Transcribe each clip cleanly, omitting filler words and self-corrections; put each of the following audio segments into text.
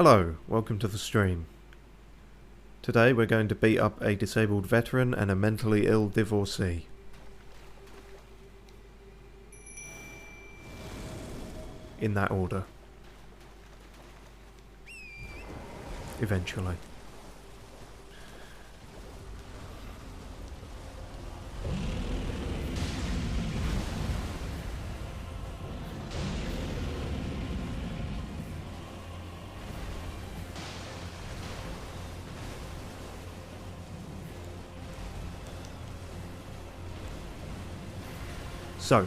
Hello, welcome to the stream. Today we're going to beat up a disabled veteran and a mentally ill divorcee. In that order. Eventually. So,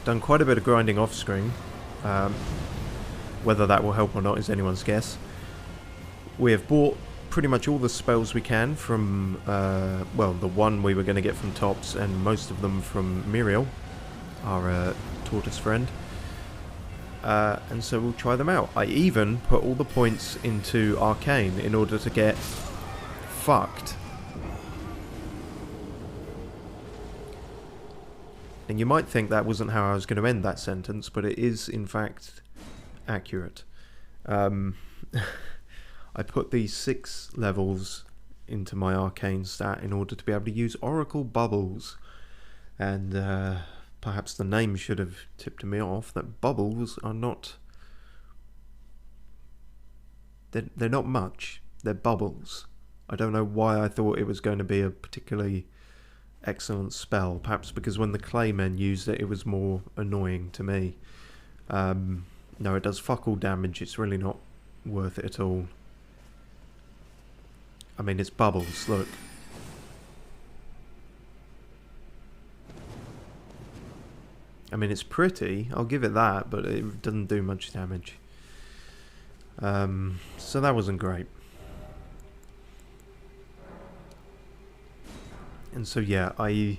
done quite a bit of grinding off screen. Whether that will help or not is anyone's guess. We have bought pretty much all the spells we can from, well, the one we were going to get from Tops and most of them from Muriel, our tortoise friend. And so we'll try them out. I even put all the points into Arcane in order to get fucked. And you might think that wasn't how I was going to end that sentence, but it is, in fact, accurate. I put these 6 levels into my arcane stat in order to be able to use Oracle Bubbles. And perhaps the name should have tipped me off that bubbles are not... They're not much. They're bubbles. I don't know why I thought it was going to be a particularly... excellent spell, perhaps because when the Claymen used it, it was more annoying to me. No, it does fuck all damage, it's really not worth it at all. I mean, it's bubbles, look. I mean, it's pretty, I'll give it that, but it doesn't do much damage. So that wasn't great. And so yeah, I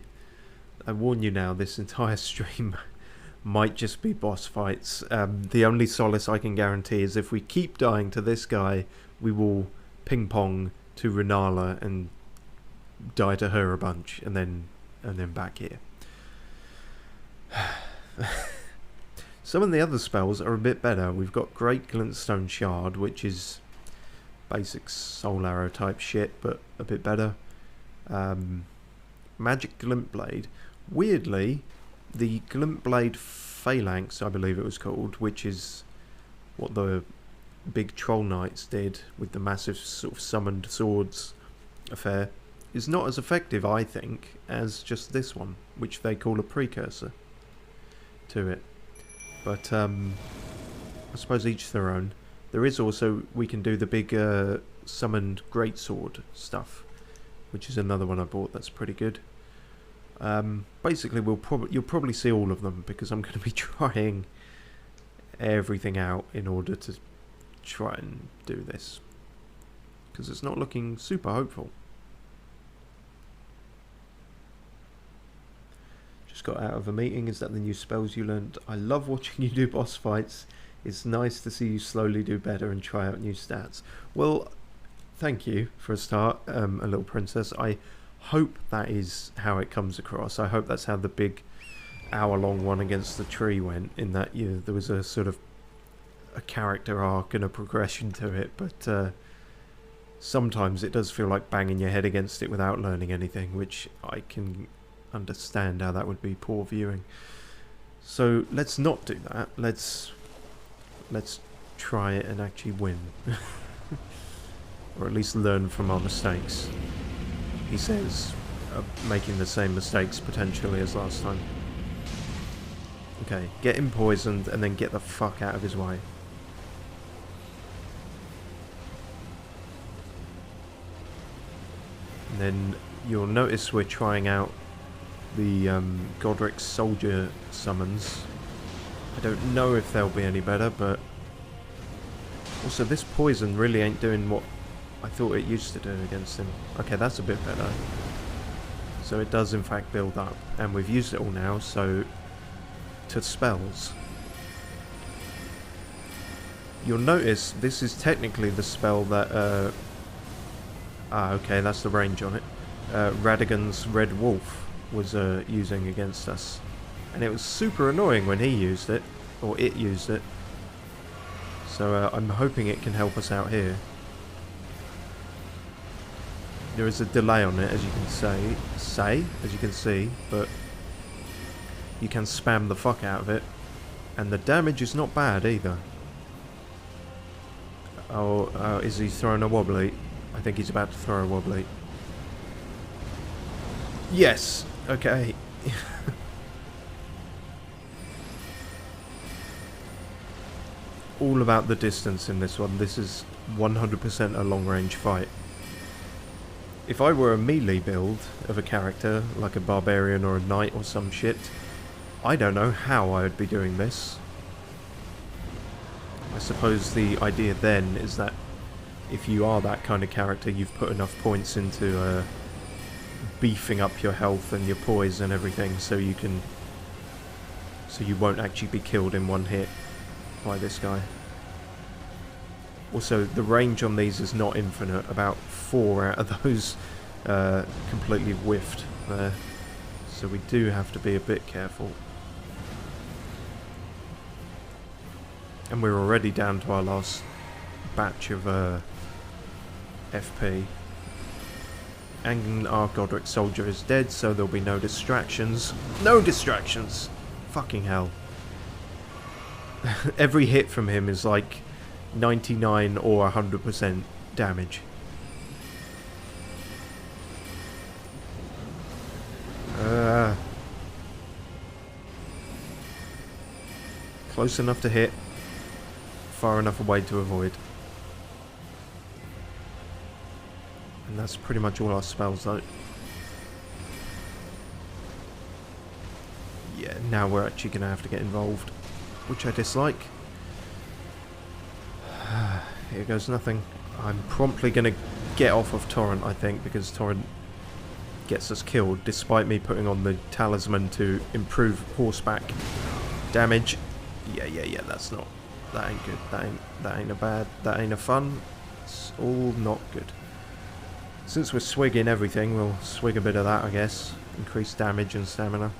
warn you now, this entire stream might just be boss fights. The only solace I can guarantee is if we keep dying to this guy, we will ping pong to Rennala and die to her a bunch, and then back here. Some of the other spells are a bit better. We've got Great Glintstone Shard, which is basic soul arrow type shit, but a bit better. Magic Glint Blade. Weirdly, the Glint Blade Phalanx, I believe it was called, which is what the big Troll Knights did with the massive sort of summoned swords affair, is not as effective, I think, as just this one, which they call a precursor to it. But I suppose each their own. There is also, we can do the big summoned greatsword stuff, which is another one I bought that's pretty good. Basically, you'll probably see all of them because I'm going to be trying everything out in order to try and do this, because it's not looking super hopeful. Just got out of a meeting. Is that the new spells you learned? I love watching you do boss fights. It's nice to see you slowly do better and try out new stats. Well, thank you for a start, a little princess. I hope that is how it comes across. I hope that's how the big hour-long one against the tree went, in that there was a sort of a character arc and a progression to it, but sometimes it does feel like banging your head against it without learning anything, which I can understand how that would be poor viewing. So let's not do that. Let's try it and actually win. Or at least learn from our mistakes. He says, making the same mistakes potentially as last time. Okay, get him poisoned and then get the fuck out of his way. And then you'll notice we're trying out the Godric's soldier summons. I don't know if they'll be any better, but also this poison really ain't doing what I thought it used to do against him. Okay, that's a bit better. So it does in fact build up. And we've used it all now, so... to spells. You'll notice this is technically the spell that... okay, that's the range on it. Radagon's Red Wolf was using against us. And it was super annoying when he used it. Or it used it. So I'm hoping it can help us out here. There is a delay on it, as you can as you can see, but you can spam the fuck out of it, and the damage is not bad either. Oh, is he throwing a wobbly? I think he's about to throw a wobbly. Yes! Okay. All about the distance in this one. This is 100% a long-range fight. If I were a melee build of a character, like a barbarian or a knight or some shit, I don't know how I would be doing this. I suppose the idea then is that if you are that kind of character, you've put enough points into beefing up your health and your poise and everything, so you won't actually be killed in one hit by this guy. Also, the range on these is not infinite. About 4 out of those completely whiffed there, so we do have to be a bit careful. And we're already down to our last batch of FP. And our Godric soldier is dead, so there'll be no distractions. No distractions! Fucking hell. Every hit from him is like 99 or 100% damage. Close enough to hit, far enough away to avoid. And that's pretty much all our spells though. Yeah, now we're actually going to have to get involved, which I dislike. Here goes nothing. I'm promptly going to get off of Torrent, I think, because Torrent gets us killed, despite me putting on the talisman to improve horseback damage. Yeah, that's not... That ain't good. That ain't a fun. It's all not good. Since we're swigging everything, we'll swig a bit of that, I guess. Increase damage and stamina.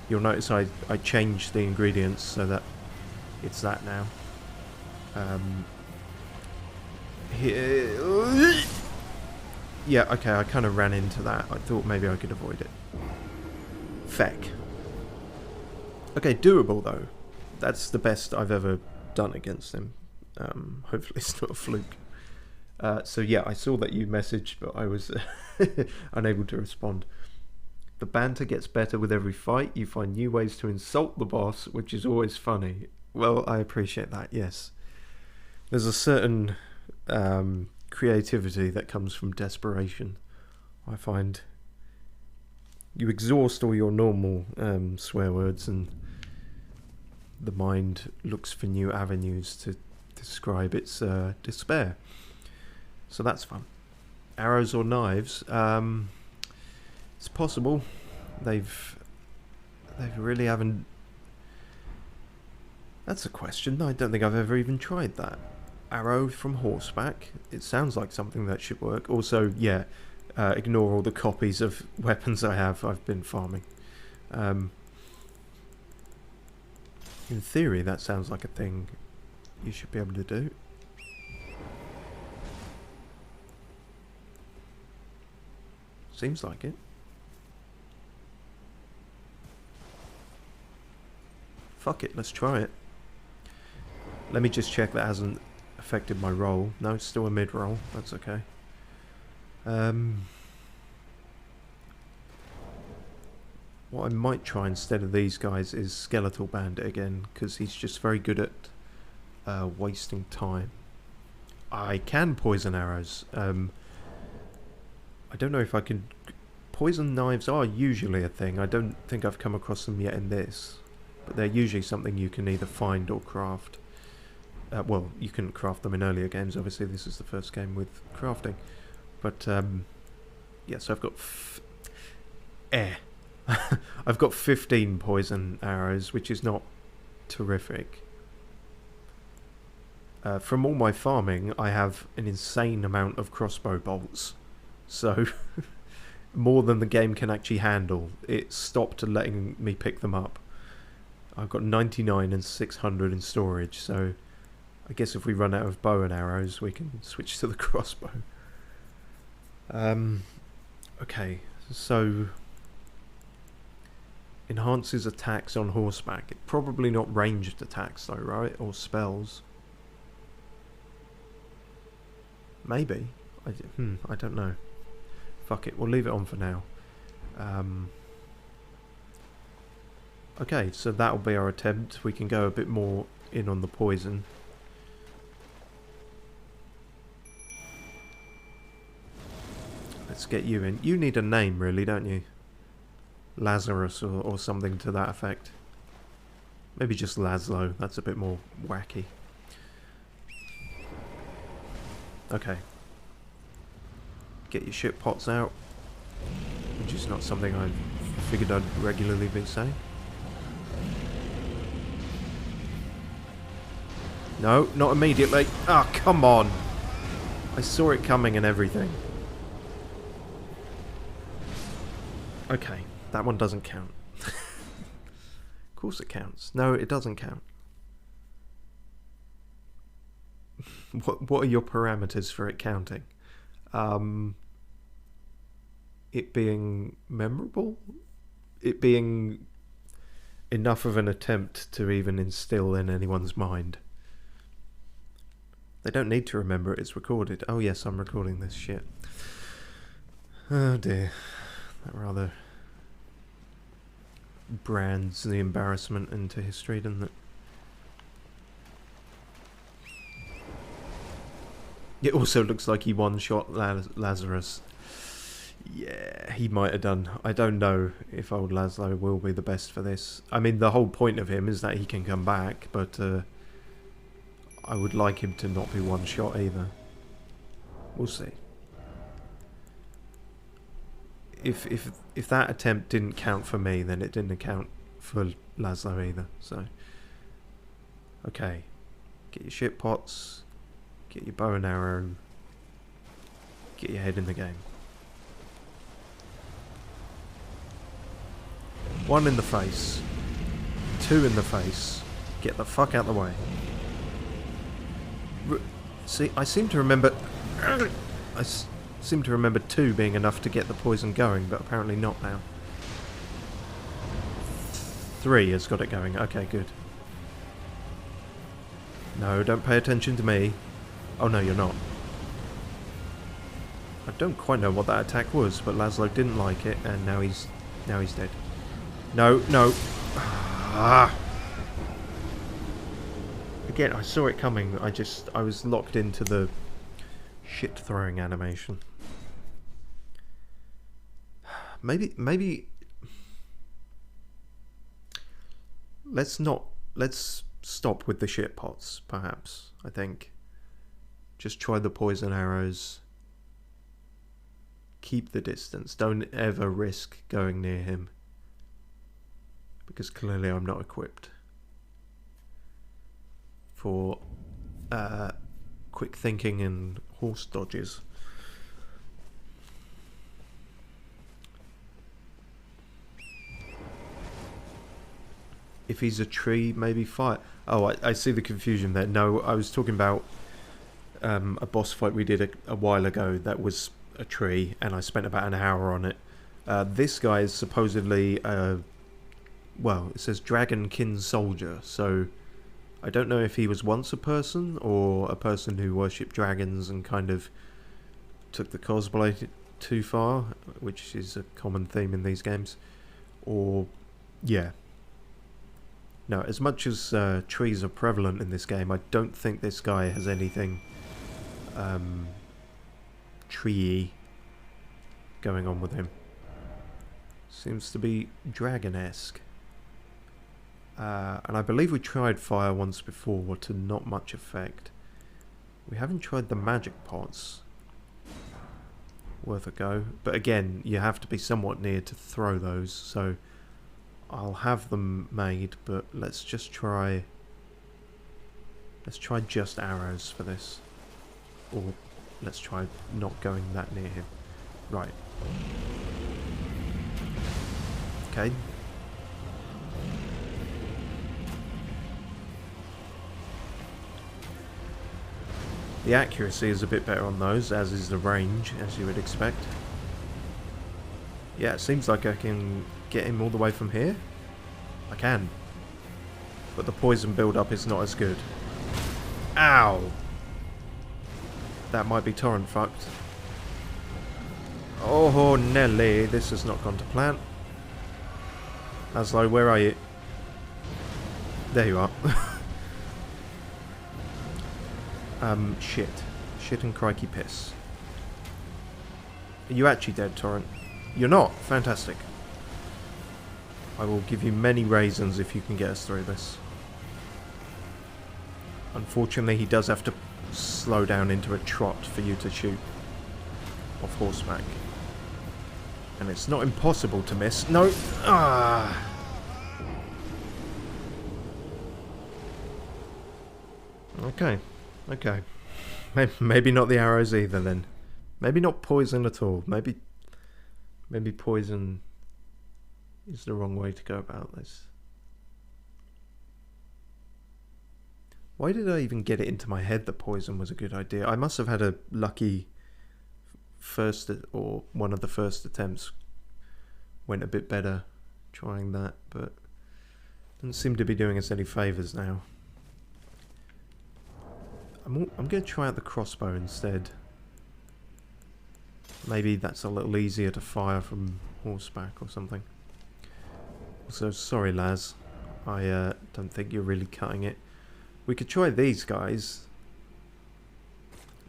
You'll notice I changed the ingredients so that it's that now. Here. Yeah, okay, I kind of ran into that. I thought maybe I could avoid it. Feck. Okay, doable though. That's the best I've ever done against him. Hopefully it's not a fluke. So yeah, I saw that you messaged, but I was unable to respond. The banter gets better with every fight. You find new ways to insult the boss, which is always funny. Well, I appreciate that, yes. There's a certain creativity that comes from desperation, I find. You exhaust all your normal swear words and the mind looks for new avenues to describe its despair. So that's fun. Arrows or knives? It's possible. They really haven't... That's a question. I don't think I've ever even tried that. Arrow from horseback? It sounds like something that should work. Also, yeah, ignore all the copies of weapons I have. I've been farming. In theory, that sounds like a thing you should be able to do. Seems like it. Fuck it, let's try it. Let me just check that hasn't affected my roll. No, it's still a mid-roll. That's okay. What I might try instead of these guys is Skeletal Bandit again, because he's just very good at wasting time. I can poison arrows. I don't know if I can... Poison knives are usually a thing. I don't think I've come across them yet in this. But they're usually something you can either find or craft. Well, you can craft them in earlier games. Obviously, this is the first game with crafting. But, yeah, so I've got... I've got 15 poison arrows, which is not terrific. From all my farming, I have an insane amount of crossbow bolts. So, more than the game can actually handle. It stopped letting me pick them up. I've got 99 and 600 in storage, so I guess if we run out of bow and arrows, we can switch to the crossbow. Okay, so enhances attacks on horseback. Probably not ranged attacks though, right? Or spells. Maybe. I don't know. Fuck it, we'll leave it on for now. Okay, so that'll be our attempt. We can go a bit more in on the poison. Let's get you in. You need a name, really, don't you? Lazarus or something to that effect. Maybe just Laszlo. That's a bit more wacky. Okay. Get your shit pots out. Which is not something I figured I'd regularly be saying. No, not immediately. Ah, oh, come on. I saw it coming and everything. Okay, that one doesn't count. Of course it counts. No, it doesn't count. What are your parameters for it counting? It being memorable? It being enough of an attempt to even instill in anyone's mind. They don't need to remember it, it's recorded. Oh yes, I'm recording this shit. Oh dear. That rather brands the embarrassment into history, doesn't it? It also looks like he one-shot Lazarus. Yeah, he might have done. I don't know if old Laszlo will be the best for this. I mean, the whole point of him is that he can come back, but I would like him to not be one-shot either. We'll see. If that attempt didn't count for me, then it didn't account for Laszlo either. So, okay, get your shit pots, get your bow and arrow, get your head in the game. 1 in the face, 2 in the face. Get the fuck out of the way. See, I seem to remember. Seem to remember 2 being enough to get the poison going, but apparently not now. 3 has got it going. Okay, good. No, don't pay attention to me. Oh no, you're not. I don't quite know what that attack was, but Laszlo didn't like it, and now he's dead. No, no. Ah. Again, I saw it coming. I was locked into the shit throwing animation. Maybe let's stop with the shit pots, perhaps. I think just try the poison arrows. Keep the distance. Don't ever risk going near him, because clearly I'm not equipped for quick thinking and horse dodges. If he's a tree, maybe fire. Oh, I see the confusion there. No, I was talking about a boss fight we did a while ago that was a tree, and I spent about an hour on it. This guy is supposedly, well, it says Dragonkin Soldier, so I don't know if he was once a person, or a person who worshipped dragons and kind of took the cosplay too far, which is a common theme in these games, or, yeah. No, as much as trees are prevalent in this game, I don't think this guy has anything tree-y going on with him. Seems to be dragon-esque. And I believe we tried fire once before to not much effect. We haven't tried the magic pots. Worth a go. But again, you have to be somewhat near to throw those, so I'll have them made, but let's just try... Let's try just arrows for this. Or let's try not going that near him. Right. Okay. The accuracy is a bit better on those, as is the range, as you would expect. Yeah, it seems like I can get him all the way from here. I can. But the poison build-up is not as good. Ow! That might be torrent fucked. Oh, Nelly, this has not gone to plan. Laszlo, where are you? There you are. Shit. Shit and crikey piss. Are you actually dead, Torrent? You're not? Fantastic. I will give you many raisins if you can get us through this. Unfortunately, he does have to slow down into a trot for you to shoot off horseback. And it's not impossible to miss. No! Ah! Okay. Okay. Maybe not the arrows either then. Maybe not poison at all. Maybe poison is the wrong way to go about this. Why did I even get it into my head that poison was a good idea? I must have had a lucky first, or one of the first attempts went a bit better trying that, but doesn't seem to be doing us any favours now. I'm going to try out the crossbow instead. Maybe that's a little easier to fire from horseback or something. Also, sorry Laz, I don't think you're really cutting it. We could try these guys.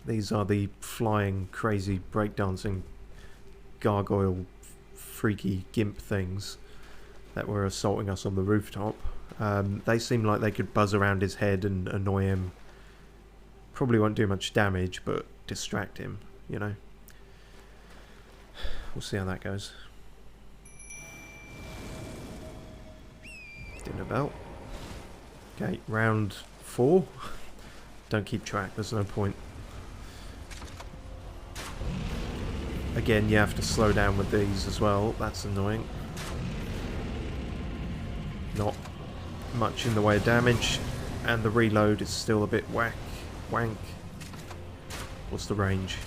These are the flying, crazy, breakdancing, gargoyle, freaky gimp things that were assaulting us on the rooftop. They seem like they could buzz around his head and annoy him. Probably won't do much damage, but distract him, you know. We'll see how that goes. Dinner bell. Okay, round 4. Don't keep track, there's no point. Again, you have to slow down with these as well. That's annoying. Not much in the way of damage, and the reload is still a bit wank. What's the range?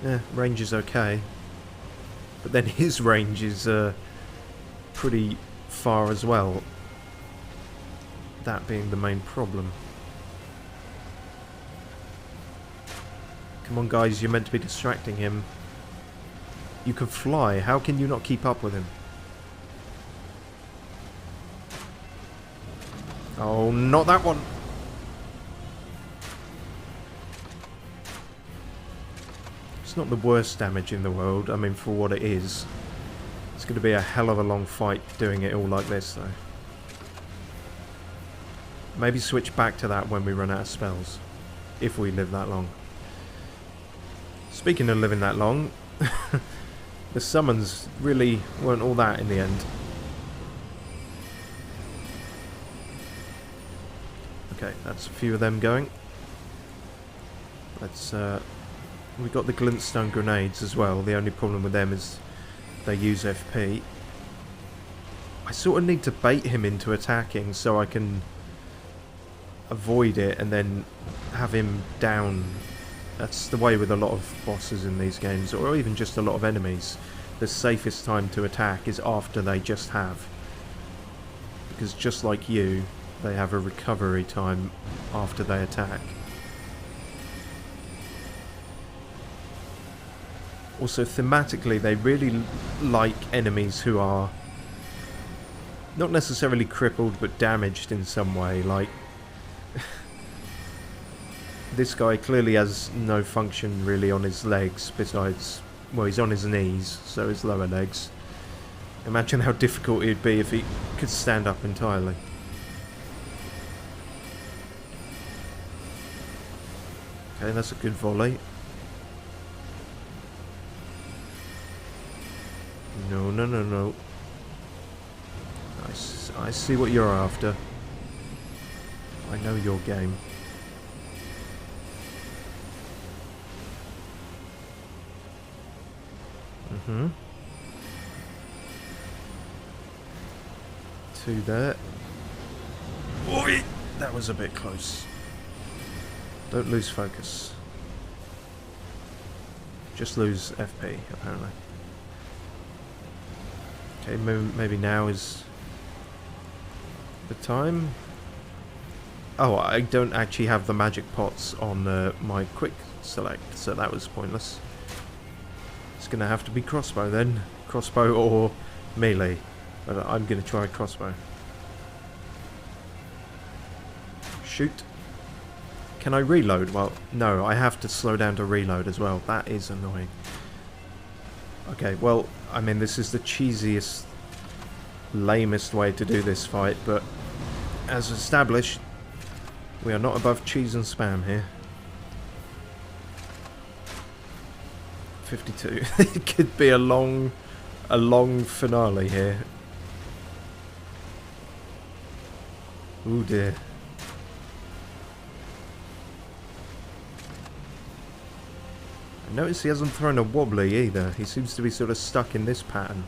Yeah, range is okay. But then his range is pretty far as well. That being the main problem. Come on guys, you're meant to be distracting him. You can fly, how can you not keep up with him? Oh, not that one! It's not the worst damage in the world, I mean for what it is. It's going to be a hell of a long fight doing it all like this though. Maybe switch back to that when we run out of spells. If we live that long. Speaking of living that long, the summons really weren't all that in the end. Okay, that's a few of them going. Let's, we got the glintstone grenades as well. The only problem with them is they use FP. I sort of need to bait him into attacking so I can avoid it and then have him down. That's the way with a lot of bosses in these games, or even just a lot of enemies. The safest time to attack is after they just have. Because just like you, they have a recovery time after they attack. Also, thematically, they really like enemies who are not necessarily crippled, but damaged in some way. Like, this guy clearly has no function really on his legs, besides, well, he's on his knees, so his lower legs. Imagine how difficult it would be if he could stand up entirely. Okay, that's a good volley. No, no, no, no. I see what you're after. I know your game. 2 there. Oi! That was a bit close. Don't lose focus. Just lose FP, apparently. Okay, maybe now is the time. Oh, I don't actually have the magic pots on my quick select, so that was pointless. It's going to have to be crossbow then. Crossbow or melee. But I'm going to try crossbow. Shoot. Can I reload? Well, no, I have to slow down to reload as well. That is annoying. Okay, well, I mean, this is the cheesiest, lamest way to do this fight, but as established, we are not above cheese and spam here. 52. It could be a long finale here. Oh dear. I notice he hasn't thrown a wobbly either. He seems to be sort of stuck in this pattern,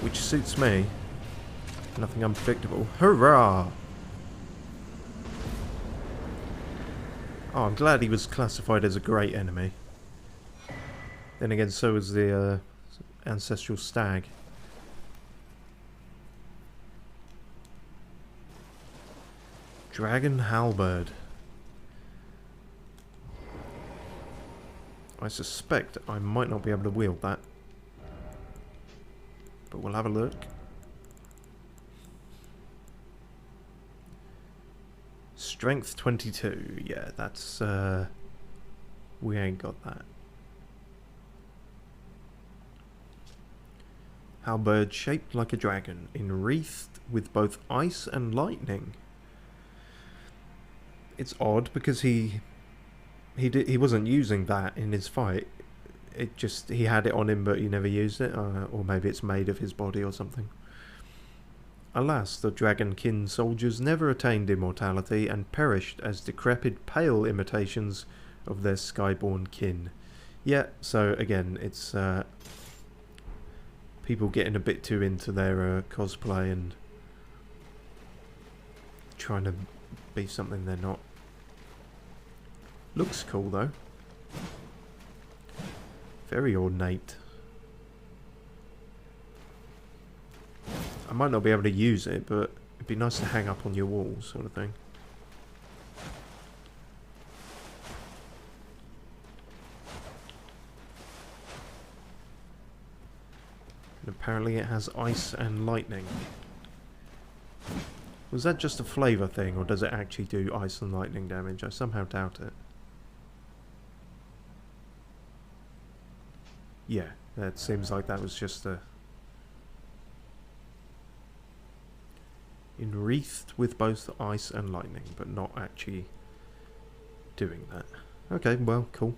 which suits me. Nothing unpredictable. Hurrah! Oh, I'm glad he was classified as a great enemy. Then again, so was the ancestral stag. Dragon halberd. I suspect I might not be able to wield that. But we'll have a look. Strength 22. Yeah, that's... we ain't got that. Halberd shaped like a dragon, enwreathed with both ice and lightning. It's odd because he wasn't using that in his fight. It just, he had it on him but he never used it, or maybe it's made of his body or something. Alas, the dragonkin soldiers never attained immortality and perished as decrepit pale imitations of their skyborn kin. Yeah, so again, it's people getting a bit too into their cosplay and trying to be something they're not. Looks cool though. Very ornate. I might not be able to use it, but it'd be nice to hang up on your wall, sort of thing. And apparently it has ice and lightning. Was that just a flavour thing, or does it actually do ice and lightning damage? I somehow doubt it. Yeah, that seems like that was just a... enwreathed with both ice and lightning, but not actually doing that. Okay, well, cool.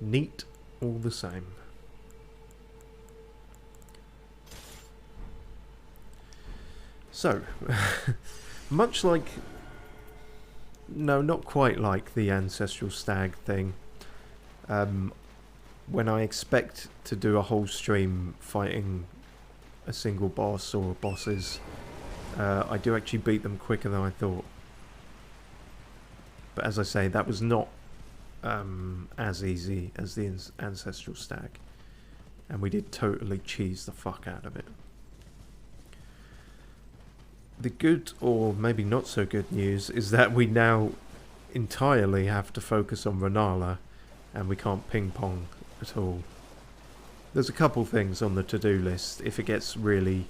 Neat all the same. So, much like... no, not quite like the ancestral stag thing. When I expect to do a whole stream fighting a single boss or bosses, I do actually beat them quicker than I thought. But as I say, that was not as easy as the ancestral stag. And we did totally cheese the fuck out of it. The good, or maybe not so good news, is that we now entirely have to focus on Rennala, and we can't ping pong at all. There's a couple things on the to-do list, if it gets really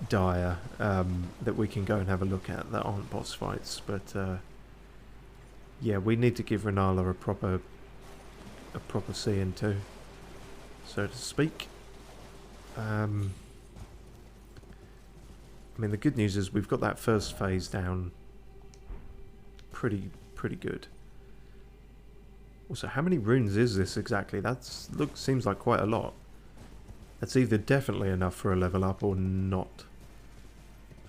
dire, that we can go and have a look at that aren't boss fights, but yeah, we need to give Rennala a proper see into, so to speak. I mean, the good news is we've got that first phase down pretty good. Also, how many runes is this exactly? Seems like quite a lot. That's either definitely enough for a level up or not.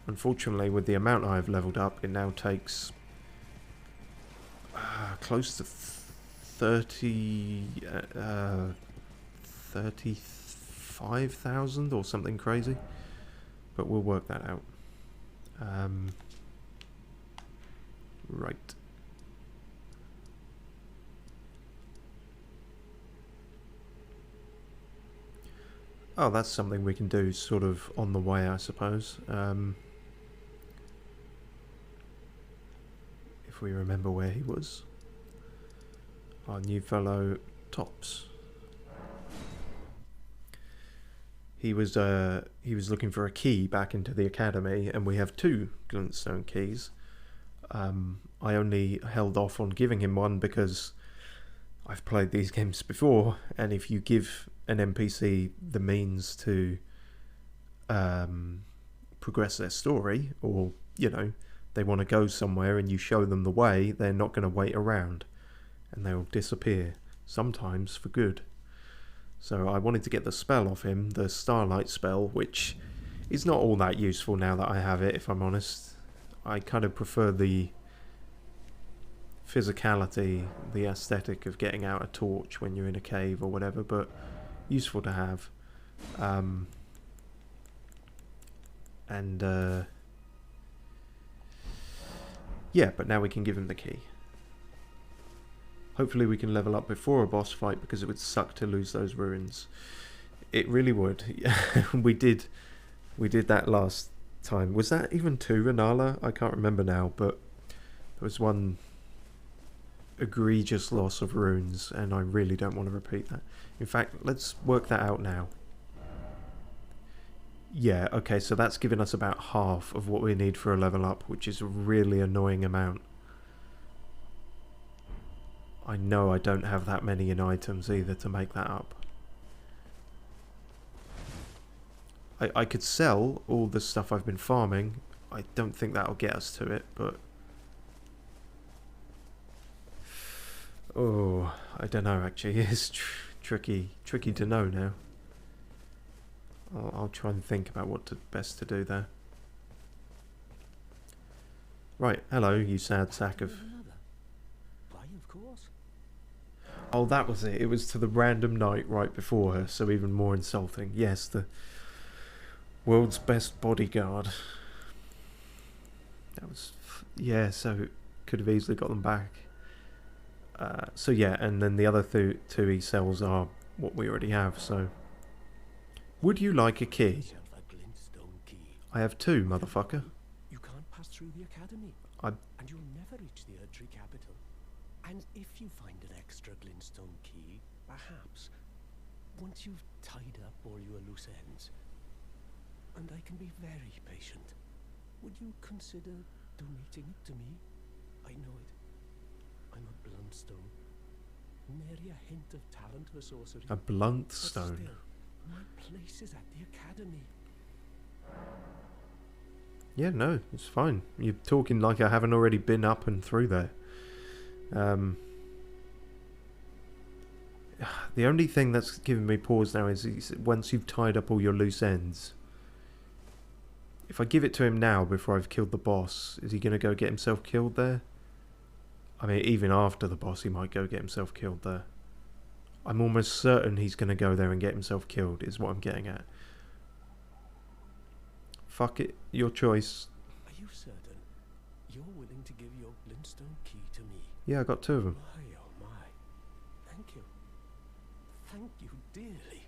Unfortunately, with the amount I've leveled up, it now takes close to 35,000 or something crazy. but we'll work that out. Right. Oh, that's something we can do sort of on the way, I suppose. If we remember where he was. Our new fellow Tops. He was looking for a key back into the academy, and we have 2 glintstone keys. I only held off on giving him one because I've played these games before, and if you give an NPC the means to progress their story, or, you know, they want to go somewhere and you show them the way, they're not going to wait around, and they'll disappear, sometimes for good. So I wanted to get the spell off him, the Starlight spell, which is not all that useful now that I have it, if I'm honest. I kind of prefer the physicality, the aesthetic of getting out a torch when you're in a cave or whatever, but useful to have. Yeah, but now we can give him the key. Hopefully we can level up before a boss fight, because it would suck to lose those ruins. It really would. we did that last time. Was that even 2 Rennala? I can't remember now, but there was one egregious loss of runes, and I really don't want to repeat that. In fact, let's work that out now. Yeah, okay, so that's given us about half of what we need for a level up, which is a really annoying amount. I know I don't have that many in items either to make that up. I could sell all the stuff I've been farming. I don't think that'll get us to it, but... Oh, I don't know actually. It's tricky to know now. I'll try and think about what best to do there. Right, hello, you sad sack of... Why, of course. Oh, that was it. It was to the random knight right before her, so even more insulting. Yes, the world's best bodyguard. That was... Yeah, so could have easily got them back. So yeah, and then the other 2 he sells are what we already have, so... Would you like a key? I have 2, motherfucker. You can't pass through the academy, and you'll never reach the Erdtree capital. And if you find an extra glintstone key, perhaps, once you've tied up all your loose ends, and I can be very patient, would you consider donating it to me? I know it. I'm a bluntstone. Nary a hint of talent for sorcery. A blunt stone. Still, my place is at the academy. Yeah, no, it's fine. You're talking like I haven't already been up and through there. The only thing that's giving me pause now is once you've tied up all your loose ends. If I give it to him now before I've killed the boss, is he going to go get himself killed there? I mean, even after the boss, he might go get himself killed there. I'm almost certain he's going to go there and get himself killed, is what I'm getting at. Fuck it, your choice. Are you certain you're willing to give your glintstone key to me? Yeah, I got 2 of them. My, oh my. Thank you. Thank you dearly.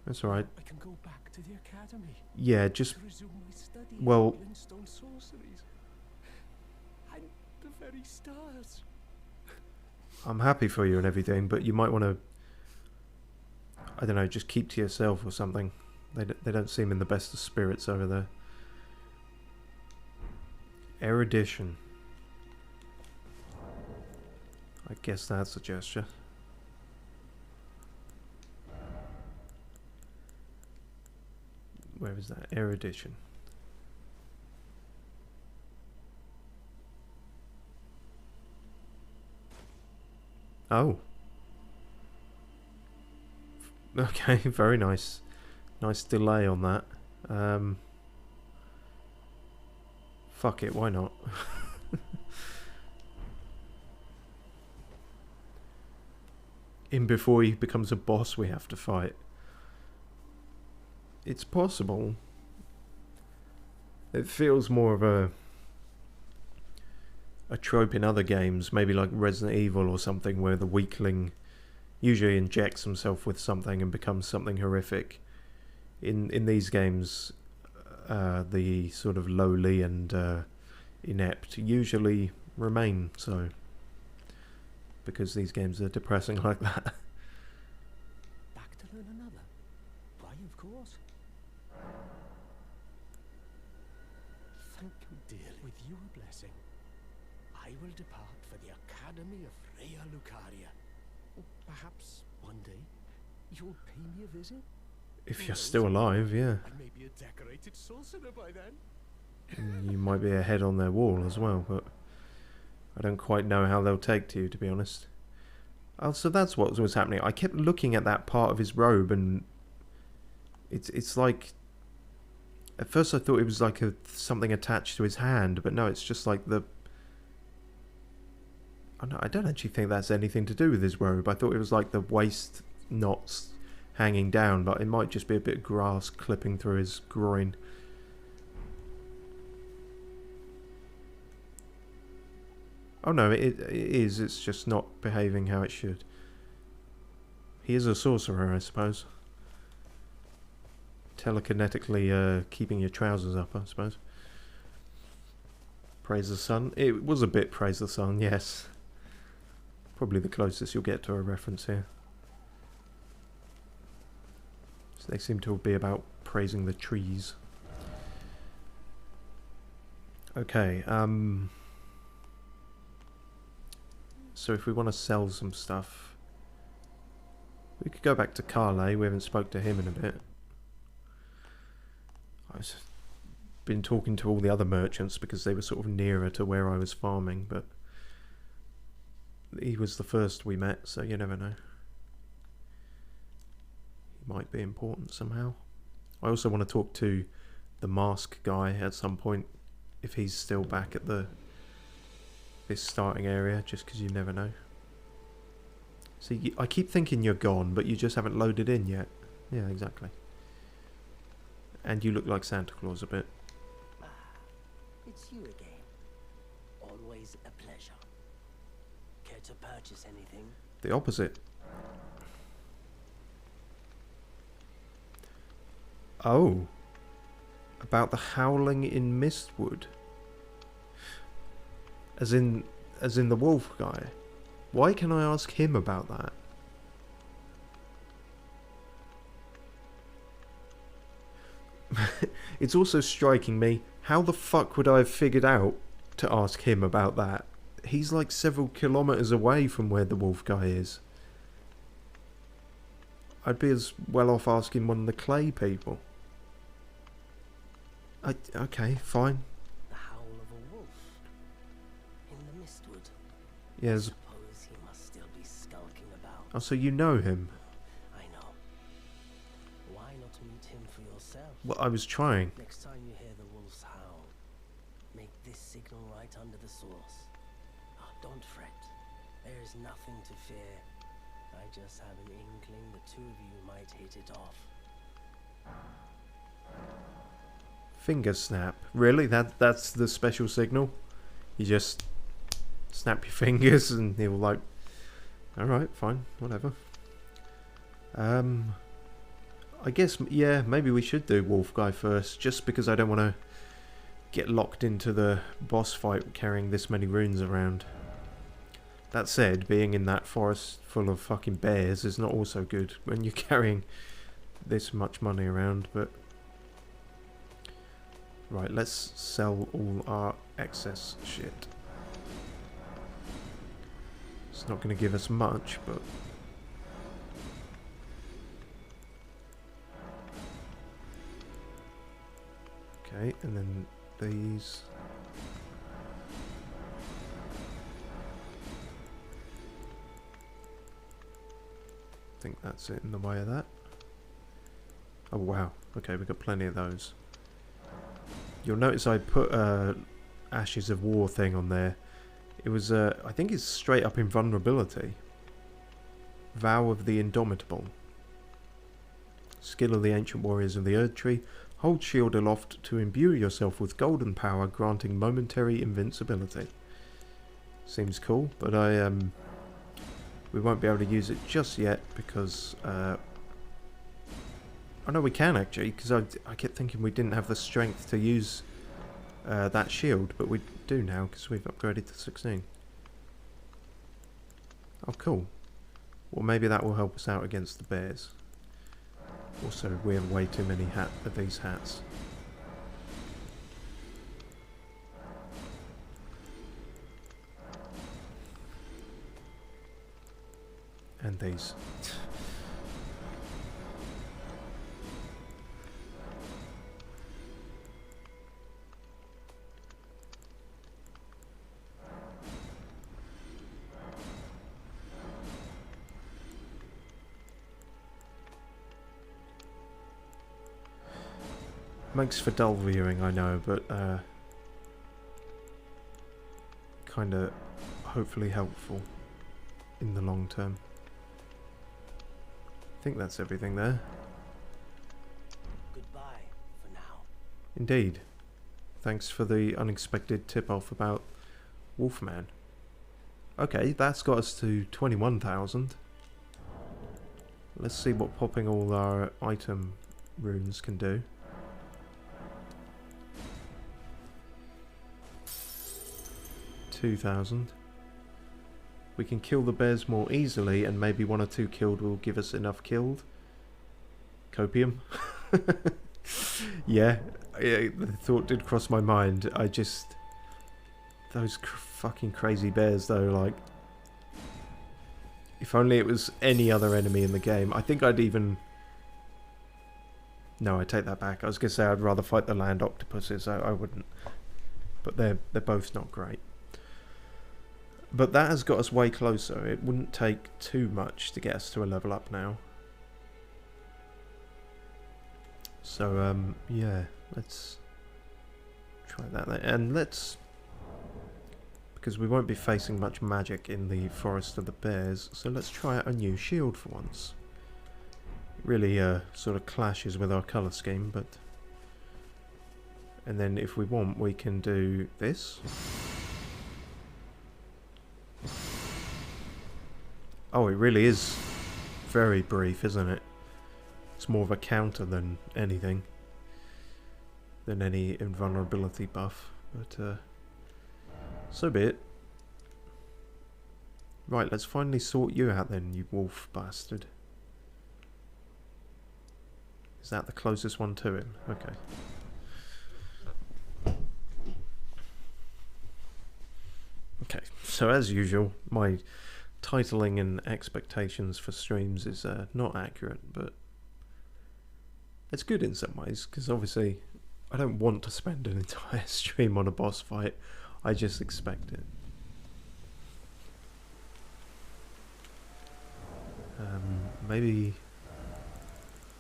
That's alright. I can go back to the academy. Yeah, just... To resume my study well... of glintstone sorceries. And the very stars. I'm happy for you and everything, but you might want to... I don't know, just keep to yourself or something. They don't seem in the best of spirits over there. Erudition. I guess that's a gesture. Where is that? Erudition. Oh. Okay, very nice. Nice delay on that. Fuck it, why not? In before he becomes a boss we have to fight. It's possible. It feels more of a trope in other games, maybe like Resident Evil or something, where the weakling usually injects himself with something and becomes something horrific. In these games, the sort of lowly and inept usually remain so, because these games are depressing like that. Back to learn another? Why, of course. Thank you, dearly. With your blessing, I will depart for the Academy of Rhea Lucaria. Perhaps one day you'll pay me a visit? If you're still alive, yeah. I may be a decorated sorcerer by then. You might be a head on their wall as well, but I don't quite know how they'll take to you, to be honest. Oh, so that's what was happening. I kept looking at that part of his robe, and it's like... At first I thought it was like something attached to his hand, but no, it's just like the... I don't actually think that's anything to do with his robe. I thought it was like the waist knots hanging down, but it might just be a bit of grass clipping through his groin. Oh no, it is. It's just not behaving how it should. He is a sorcerer, I suppose. Telekinetically keeping your trousers up, I suppose. Praise the sun. It was a bit praise the sun, yes. Probably the closest you'll get to a reference here. So they seem to be about praising the trees. Okay, so if we want to sell some stuff, we could go back to Carle. We haven't spoke to him in a bit. I've been talking to all the other merchants because they were sort of nearer to where I was farming, but he was the first we met, so you never know. He might be important somehow. I also want to talk to the mask guy at some point, if he's still back at this starting area, just because you never know. See, I keep thinking you're gone, but you just haven't loaded in yet. Yeah, exactly. And you look like Santa Claus a bit. It's you again. Always a pleasure. Care to purchase anything? The opposite. Oh. About the howling in Mistwood. As in the wolf guy. Why can I ask him about that? It's also striking me, how the fuck would I have figured out to ask him about that? He's like several kilometers away from where the wolf guy is. I'd be as well off asking one of the clay people. Okay, fine. The howl of a wolf in the Mistwood. Yes. Suppose he must still be skulking about. Oh, so you know him? I know. Why not meet him for yourself? Well, I was trying. Next time you hear the wolf's howl, make this signal right under the source. Oh, don't fret. There is nothing to fear. I just have an inkling the two of you might hit it off. Finger snap. Really? That's the special signal? You just snap your fingers and he'll like... Alright, fine, whatever. I guess, yeah, maybe we should do Wolf Guy first, just because I don't want to get locked into the boss fight carrying this many runes around. That said, being in that forest full of fucking bears is not also good when you're carrying this much money around, but... Right, let's sell all our excess shit. It's not going to give us much, but... Okay, and then these... I think that's it in the way of that. Oh wow, okay, we've got plenty of those. You'll notice I put Ashes of War thing on there. It was, I think it's straight up invulnerability. Vow of the Indomitable. Skill of the Ancient Warriors of the Erd Tree. Hold shield aloft to imbue yourself with golden power, granting momentary invincibility. Seems cool, but we won't be able to use it just yet because oh no, we can actually, because I kept thinking we didn't have the strength to use that shield, but we do now because we've upgraded to 16. Oh, cool. Well, maybe that will help us out against the bears. Also, we have way too many of these hats. And these. Makes for dull viewing, I know, but kind of hopefully helpful in the long term. I think that's everything there. Goodbye for now. Indeed. Thanks for the unexpected tip-off about Wolfman. Okay, that's got us to 21,000. Let's see what popping all our item runes can do. 2,000. We can kill the bears more easily, and maybe 1 or 2 killed will give us enough killed. Copium. Yeah, the thought did cross my mind. I just... Those fucking crazy bears though, like... If only it was any other enemy in the game. I think I'd even... No, I take that back. I was going to say I'd rather fight the land octopuses. I wouldn't. But they're both not great. But that has got us way closer. It wouldn't take too much to get us to a level up now. So, yeah, let's try that. And let's... Because we won't be facing much magic in the Forest of the Bears, so let's try out a new shield for once. It really sort of clashes with our colour scheme, but... And then if we want, we can do this. Oh, it really is very brief, isn't it? It's more of a counter than anything. Than any invulnerability buff. But, so be it. Right, let's finally sort you out then, you wolf bastard. Is that the closest one to him? Okay. Okay, so as usual, my titling and expectations for streams is not accurate, but it's good in some ways, because obviously I don't want to spend an entire stream on a boss fight, I just expect it. Maybe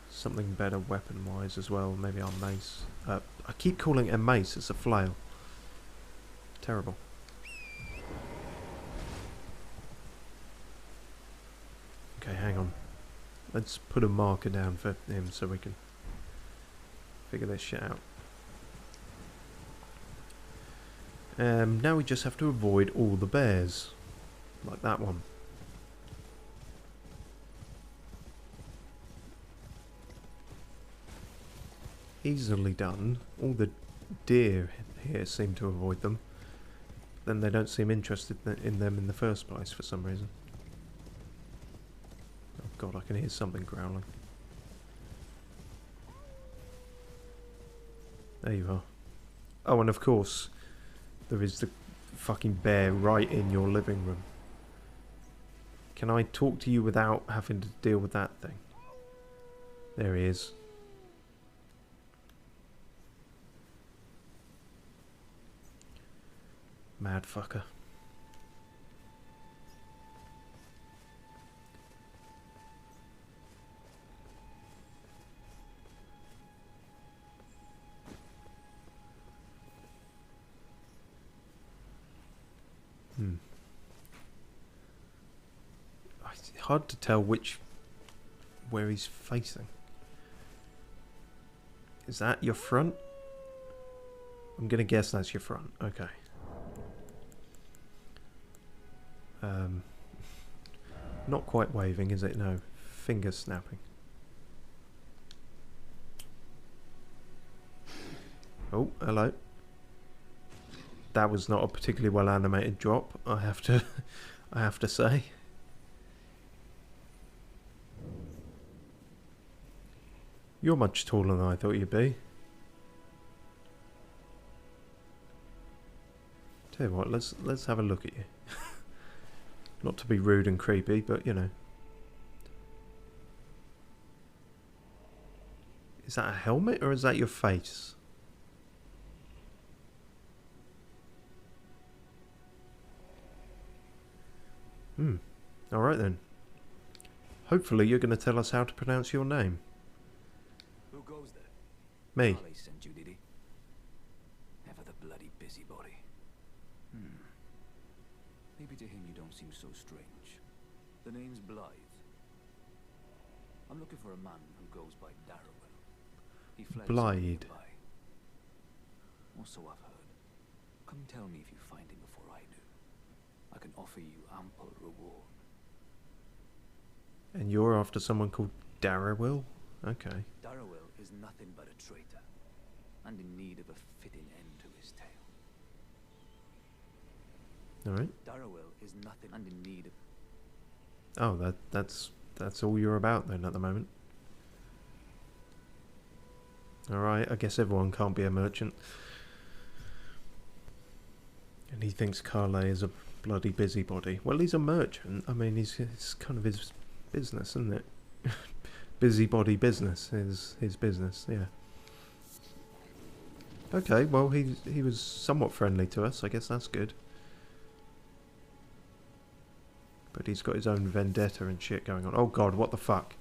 something better weapon-wise as well, maybe our mace. I keep calling it a mace, it's a flail. Terrible. Okay, hang on. Let's put a marker down for him so we can figure this shit out. Now we just have to avoid all the bears. Like that one. Easily done. All the deer here seem to avoid them. Then they don't seem interested in them in the first place for some reason. Oh god, I can hear something growling. There you are. Oh, and of course, there is the fucking bear right in your living room. Can I talk to you without having to deal with that thing? There he is. Mad fucker. It's hard to tell where he's facing. Is that your front? I'm gonna guess that's your front. Okay. Not quite waving, is it? No. Finger snapping. Oh, hello. That was not a particularly well animated drop, I have to say. You're much taller than I thought you'd be. Tell you what, let's have a look at you. Not to be rude and creepy, but you know. Is that a helmet or is that your face? Alright then. Hopefully you're going to tell us how to pronounce your name. Who goes there? Me. Harley sent you, did he? Ever the bloody busybody. Maybe to him you don't seem so strange. The name's Blythe. I'm looking for a man who goes by Darrowell. He fled Blythe. Or so I've heard. Come tell me if you find him before I do. I can offer you ample reward. And you're after someone called Darrowell? Okay. Darrowell is nothing but a traitor, and in need of a fitting end to his tale. Alright. Darrowell is nothing and in need of... Oh, that's all you're about then at the moment. Alright, I guess everyone can't be a merchant. And he thinks Carle is a bloody busybody. Well, he's a merchant. I mean, it's kind of his business, isn't it? Busybody business is his business, yeah. Okay, well, he was somewhat friendly to us. I guess that's good. But he's got his own vendetta and shit going on. Oh god, what the fuck?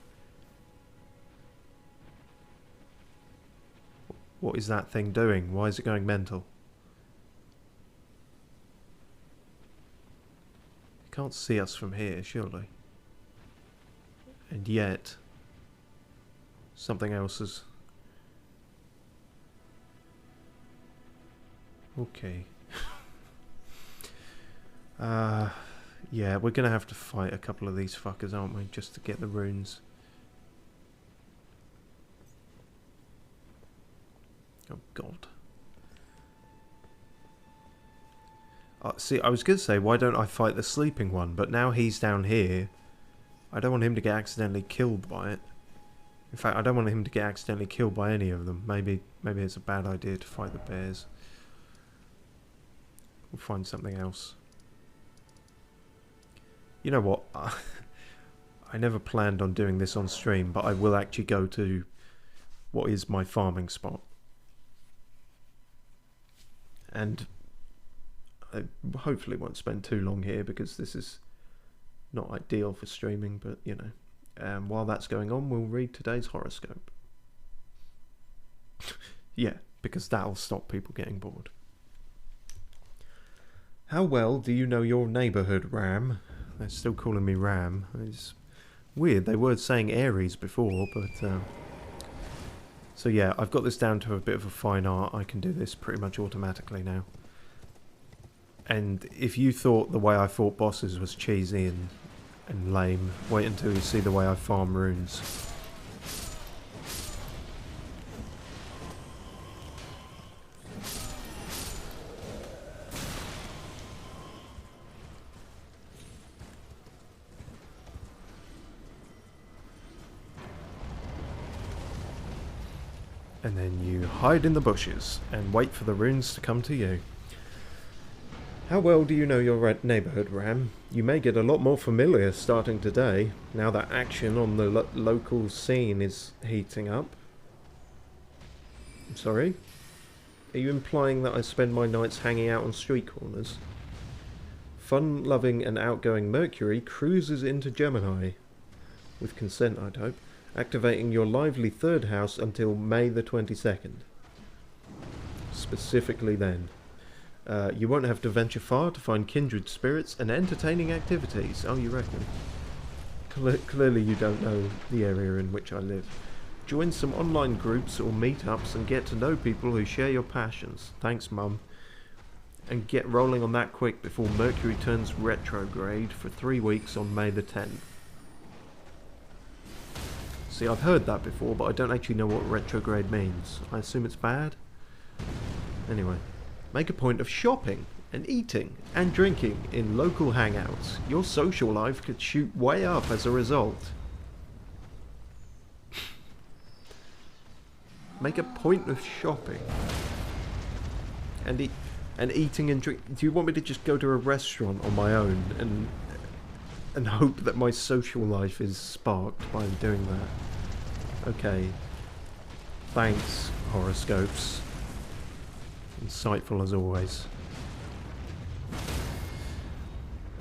What is that thing doing? Why is it going mental? It can't see us from here, surely. And yet, something else is... Okay. Yeah, we're gonna have to fight a couple of these fuckers, aren't we? Just to get the runes. Oh god. See, I was gonna say, why don't I fight the sleeping one? But now he's down here. I don't want him to get accidentally killed by it. In fact, I don't want him to get accidentally killed by any of them. Maybe it's a bad idea to fight the bears. We'll find something else. You know what? I never planned on doing this on stream, but I will actually go to what is my farming spot. And I hopefully won't spend too long here because this is not ideal for streaming, but you know. While that's going on, we'll read today's horoscope. Yeah, because that'll stop people getting bored. How well do you know your neighbourhood, Ram? They're still calling me Ram. It's weird. They were saying Aries before, but... So yeah, I've got this down to a bit of a fine art. I can do this pretty much automatically now. And if you thought the way I fought bosses was cheesy and lame, wait until you see the way I farm runes. And then you hide in the bushes and wait for the runes to come to you. How well do you know your neighbourhood, Ram? You may get a lot more familiar starting today, now that action on the local scene is heating up. I'm sorry? Are you implying that I spend my nights hanging out on street corners? Fun-loving and outgoing Mercury cruises into Gemini. With consent, I'd hope. Activating your lively third house until May the 22nd. Specifically then. You won't have to venture far to find kindred spirits and entertaining activities. Oh, you reckon? Clearly you don't know the area in which I live. Join some online groups or meetups and get to know people who share your passions. Thanks, Mum. And get rolling on that quick before Mercury turns retrograde for 3 weeks on May the 10th. See, I've heard that before, but I don't actually know what retrograde means. I assume it's bad? Anyway, make a point of shopping and eating and drinking in local hangouts. Your social life could shoot way up as a result. Make a point of shopping and eating and drink. Do you want me to just go to a restaurant on my own and hope that my social life is sparked by doing that? Okay. Thanks, horoscopes. Insightful as always.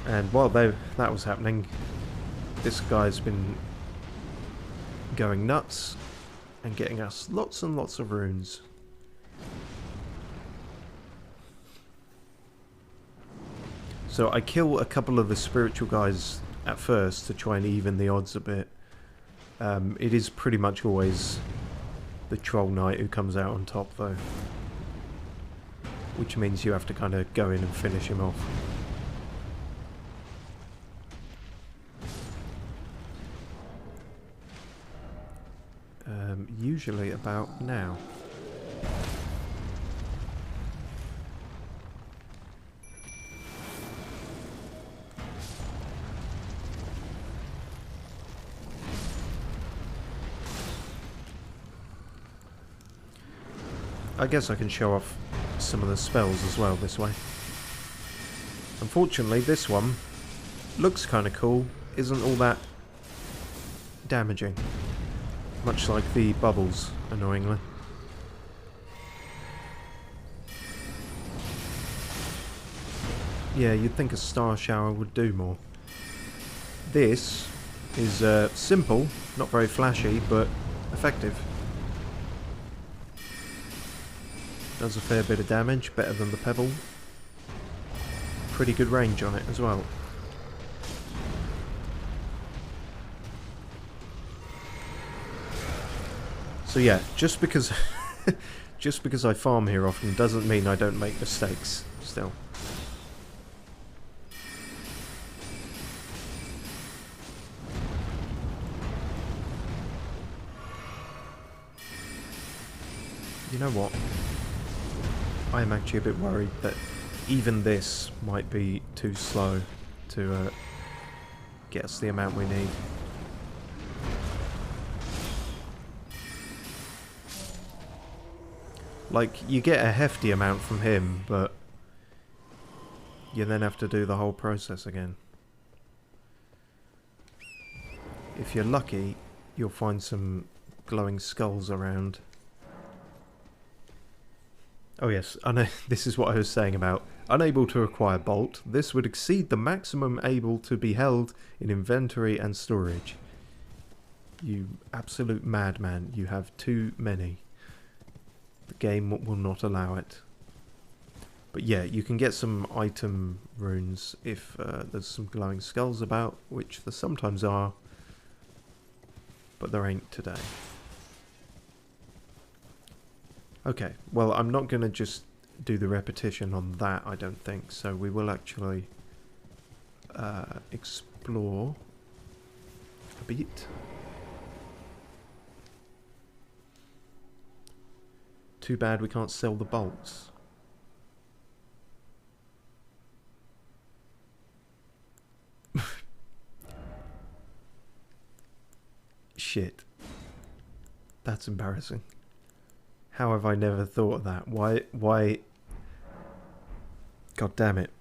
And while that was happening, this guy's been going nuts and getting us lots and lots of runes. So I kill a couple of the spiritual guys at first to try and even the odds a bit. It is pretty much always the troll knight who comes out on top though. Which means you have to kind of go in and finish him off. Usually about now. I guess I can show off some of the spells as well this way. Unfortunately, this one looks kind of cool, isn't all that damaging. Much like the bubbles, annoyingly. Yeah, you'd think a star shower would do more. This is simple, not very flashy, but effective. Does a fair bit of damage, better than the pebble. Pretty good range on it as well. So yeah, just because I farm here often doesn't mean I don't make mistakes still. You know what? I am actually a bit worried that even this might be too slow to get us the amount we need. Like, you get a hefty amount from him, but you then have to do the whole process again. If you're lucky, you'll find some glowing skulls around. Oh yes, this is what I was saying about unable to acquire bolt. This would exceed the maximum able to be held in inventory and storage. You absolute madman, you have too many. The game will not allow it. But yeah, you can get some item runes if there's some glowing skulls about, which there sometimes are, but there ain't today. Okay, well, I'm not going to just do the repetition on that, I don't think, so we will actually explore a bit. Too bad we can't sell the bolts. Shit. That's embarrassing. How have I never thought of that? Why? God damn it.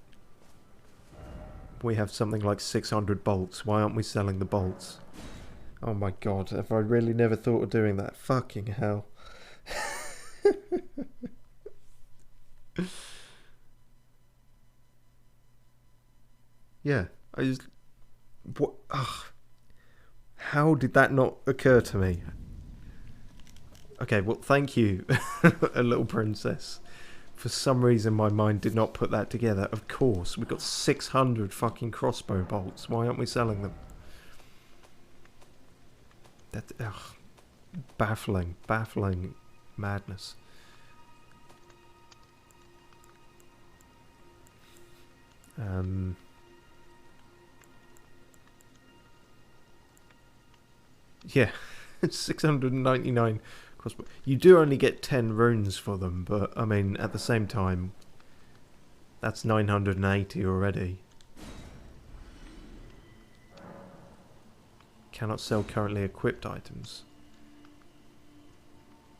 We have something like 600 bolts. Why aren't we selling the bolts? Oh my god, have I really never thought of doing that? Fucking hell. Yeah, I just... What? Ugh. How did that not occur to me? Okay, well, thank you, a little princess. For some reason, my mind did not put that together. Of course, we've got 600 fucking crossbow bolts. Why aren't we selling them? That, ugh. baffling, baffling madness. Yeah, 699 crossbow. You do only get 10 runes for them, but I mean, at the same time, that's 980 already. Cannot sell currently equipped items.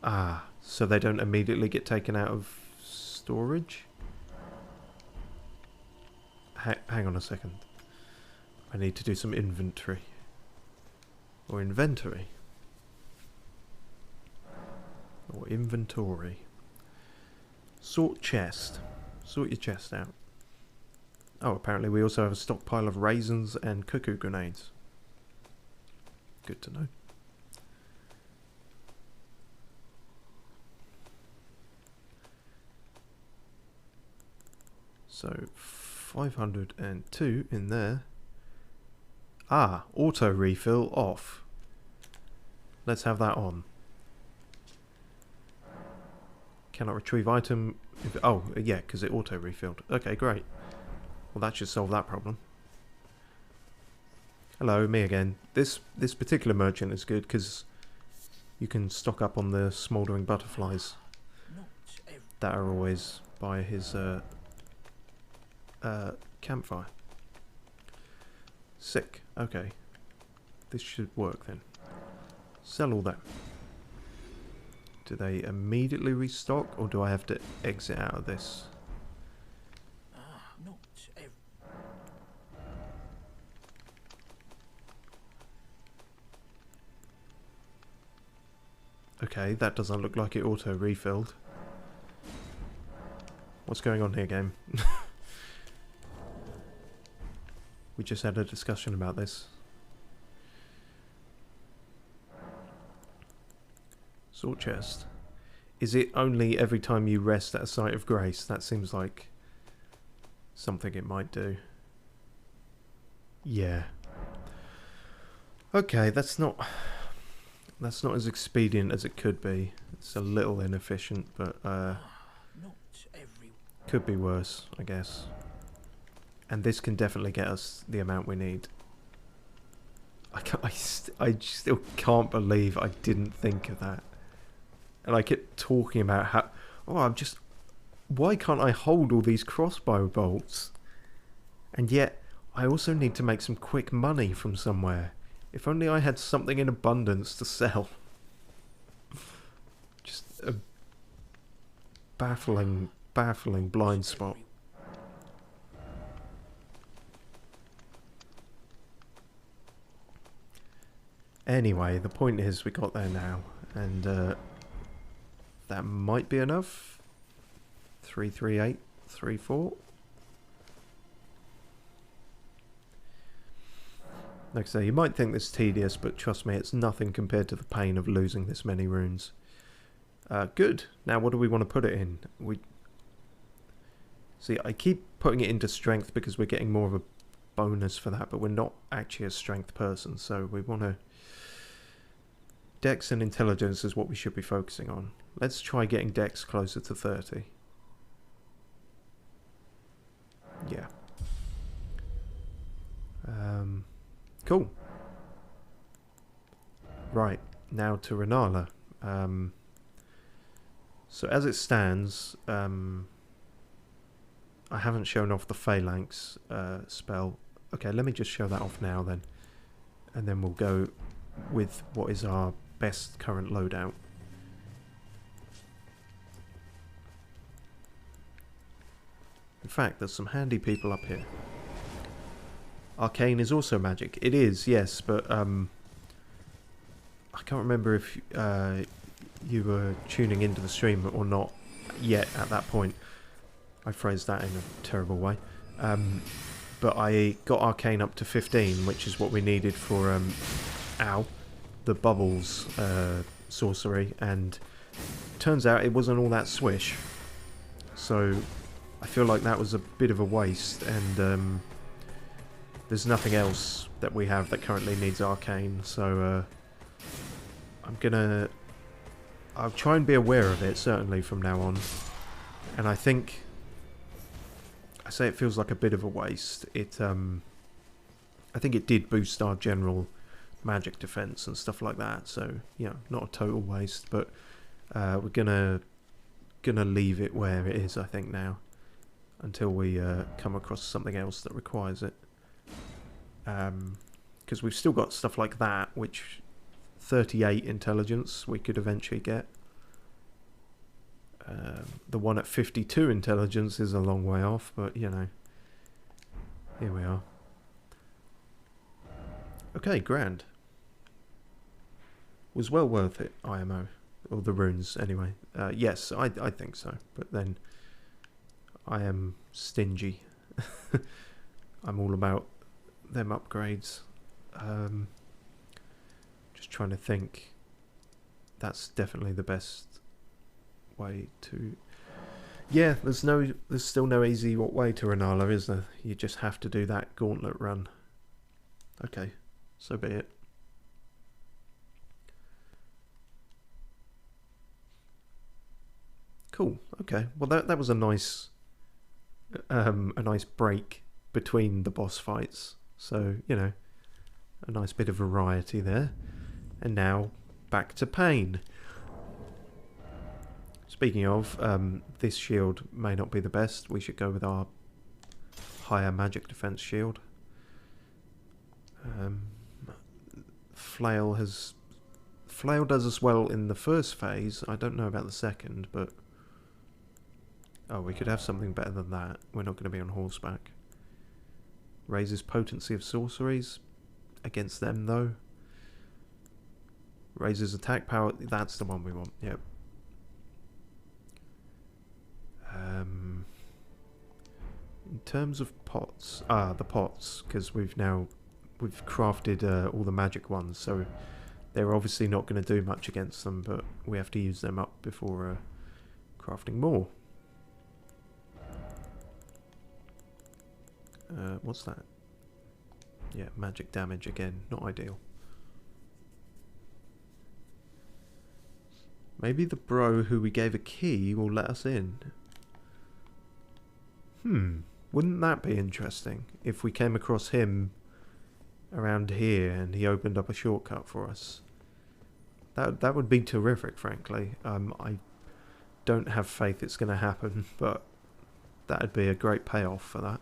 Ah, so they don't immediately get taken out of storage? Hang on a second. I need to do some inventory. Or inventory. Or inventory. Sort chest. Sort your chest out. Oh, apparently we also have a stockpile of raisins and cuckoo grenades. Good to know. So 502 in there. Ah, auto refill off. Let's have that on. Cannot retrieve item. Oh, yeah, because it auto refilled. Okay, great. Well, that should solve that problem. Hello, me again. This particular merchant is good because you can stock up on the smouldering butterflies that are always by his campfire. Sick. Okay. This should work then. Sell all that. Do they immediately restock, or do I have to exit out of this? Okay, that doesn't look like it auto-refilled. What's going on here, game? We just had a discussion about this. Sort chest. Is it only every time you rest at a site of grace? That seems like something it might do. Yeah. Okay, that's not as expedient as it could be. It's a little inefficient, but could be worse, I guess. And this can definitely get us the amount we need. I still can't believe I didn't think of that. And I kept talking about how... Oh, why can't I hold all these crossbow bolts? And yet, I also need to make some quick money from somewhere. If only I had something in abundance to sell. Just a baffling blind spot. Anyway, the point is we got there now, and that might be enough. 33834. Like I say, you might think this tedious, but trust me, it's nothing compared to the pain of losing this many runes. Good. Now, what do we want to put it in? See, I keep putting it into strength because we're getting more of a bonus for that, but we're not actually a strength person, so we want to... Dex and intelligence is what we should be focusing on. Let's try getting Dex closer to 30. Yeah. Cool. Right, now to Rennala. So as it stands, I haven't shown off the Phalanx spell. Okay, let me just show that off now then. And then we'll go with what is our best current loadout. In fact, there's some handy people up here. Arcane is also magic. It is, yes, but I can't remember if you were tuning into the stream or not yet at that point. I phrased that in a terrible way. But I got Arcane up to 15, which is what we needed for the bubbles sorcery, and turns out it wasn't all that swish. So I feel like that was a bit of a waste, and there's nothing else that we have that currently needs Arcane, so I'll try and be aware of it, certainly, from now on. And I think... I say it feels like a bit of a waste. I think it did boost our general magic defense and stuff like that. So, yeah, not a total waste. But we're gonna leave it where it is, I think, now. Until we come across something else that requires it. Because we've still got stuff like that, which 38 intelligence we could eventually get. The one at 52 intelligence is a long way off, but you know, here we are. Okay, grand. Was well worth it, IMO. Or the runes, anyway. Yes, I think so. But then, I am stingy. I'm all about them upgrades. Just trying to think. That's definitely the best way to... Yeah, there's still no easy way to Rennala, is there? You just have to do that gauntlet run. Okay, so be it. Cool. Okay. Well, that was a nice break between the boss fights. So, you know, a nice bit of variety there. And now back to pain. Speaking of, this shield may not be the best. We should go with our higher magic defense shield. Flail does us well in the first phase. I don't know about the second, but... Oh, we could have something better than that. We're not going to be on horseback. Raises potency of sorceries. Against them, though. Raises attack power. That's the one we want. Yep. In terms of pots... the pots. Because we've crafted all the magic ones. So they're obviously not going to do much against them. But we have to use them up before crafting more. What's that? Yeah, magic damage again. Not ideal. Maybe the bro who we gave a key will let us in. Wouldn't that be interesting if we came across him around here and he opened up a shortcut for us? That would be terrific, frankly. I don't have faith it's going to happen, but that'd be a great payoff for that.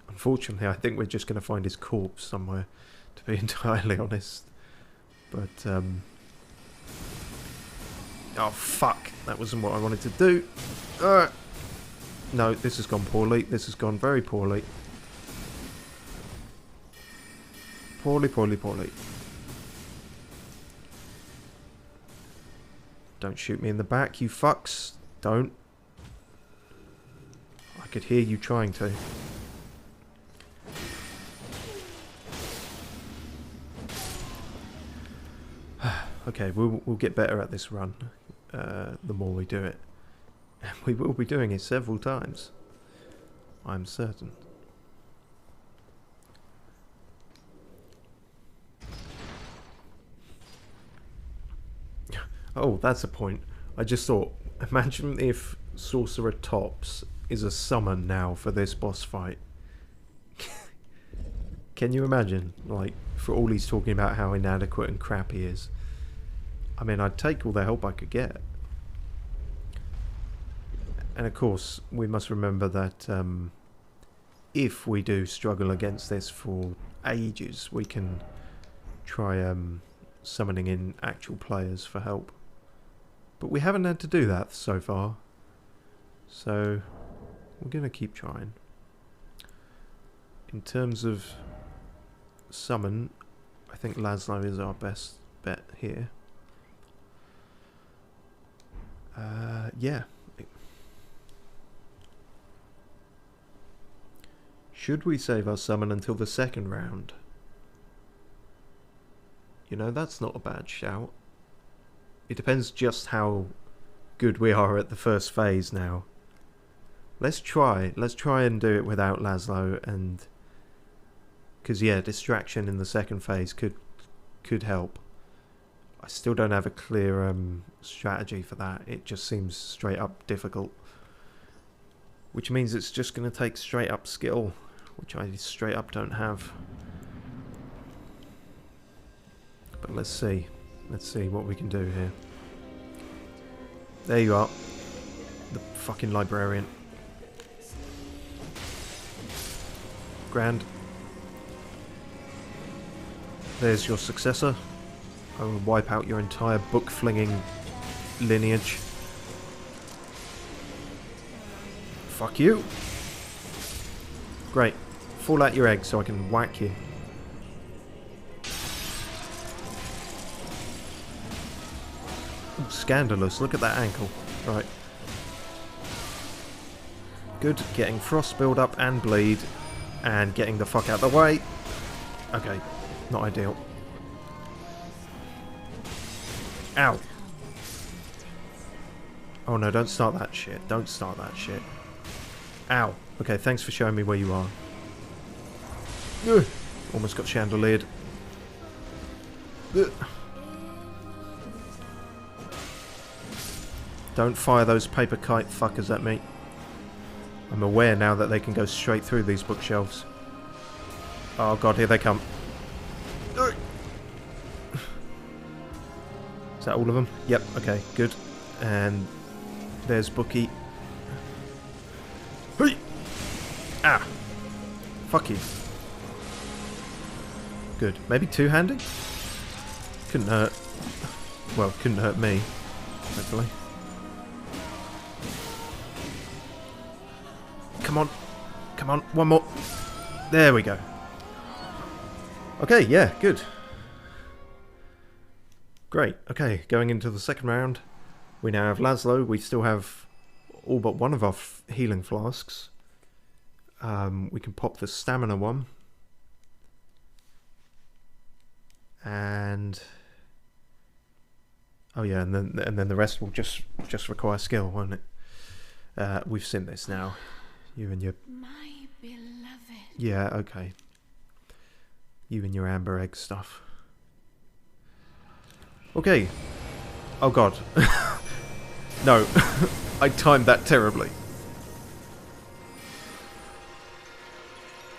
Unfortunately, I think we're just going to find his corpse somewhere, to be entirely honest. But, oh, fuck. That wasn't what I wanted to do. No, this has gone poorly. This has gone very poorly. Poorly, poorly, poorly. Don't shoot me in the back, you fucks. Don't. I could hear you trying to. Okay, we'll get better at this run the more we do it. And we will be doing it several times. I'm certain. Oh, that's a point. I just thought, imagine if Sorcerer Tops is a summon now for this boss fight. Can you imagine? Like, for all he's talking about how inadequate and crap he is. I mean, I'd take all the help I could get. And of course, we must remember that if we do struggle against this for ages, we can try summoning in actual players for help. But we haven't had to do that so far. So, we're going to keep trying. In terms of summon, I think Laszlo is our best bet here. Yeah. Should we save our summon until the second round? You know, that's not a bad shout. It depends just how good we are at the first phase now. Let's try and do it without Laszlo, and... Because, yeah, distraction in the second phase could help. I still don't have a clear strategy for that. It just seems straight up difficult. Which means it's just going to take straight up skill, which I straight up don't have. But let's see. Let's see what we can do here. There you are. The fucking librarian. Grand. There's your successor. I will wipe out your entire book-flinging lineage. Fuck you. Great. Fall out your egg so I can whack you. Ooh, scandalous. Look at that ankle. Right. Good. Getting frost build up and bleed. And getting the fuck out of the way. Okay. Not ideal. Ow. Oh no, don't start that shit. Don't start that shit. Ow. Okay, thanks for showing me where you are. Ugh. Almost got chandeliered. Ugh. Don't fire those paper kite fuckers at me. I'm aware now that they can go straight through these bookshelves. Oh god, here they come. Ugh. Is that all of them? Yep, okay, good. And there's Bookie. Hey! Ah! Fuck you. Good. Maybe two-handed? Couldn't hurt. Well, couldn't hurt me. Hopefully. Come on. Come on. One more. There we go. Okay, yeah, good. Great. Okay, going into the second round. We now have Laszlo. We still have all but one of our healing flasks. We can pop the stamina one. And oh yeah, and then the rest will just require skill, won't it? We've seen this now. You and your my beloved. Yeah, okay. You and your amber egg stuff. Okay. Oh god. No. I timed that terribly.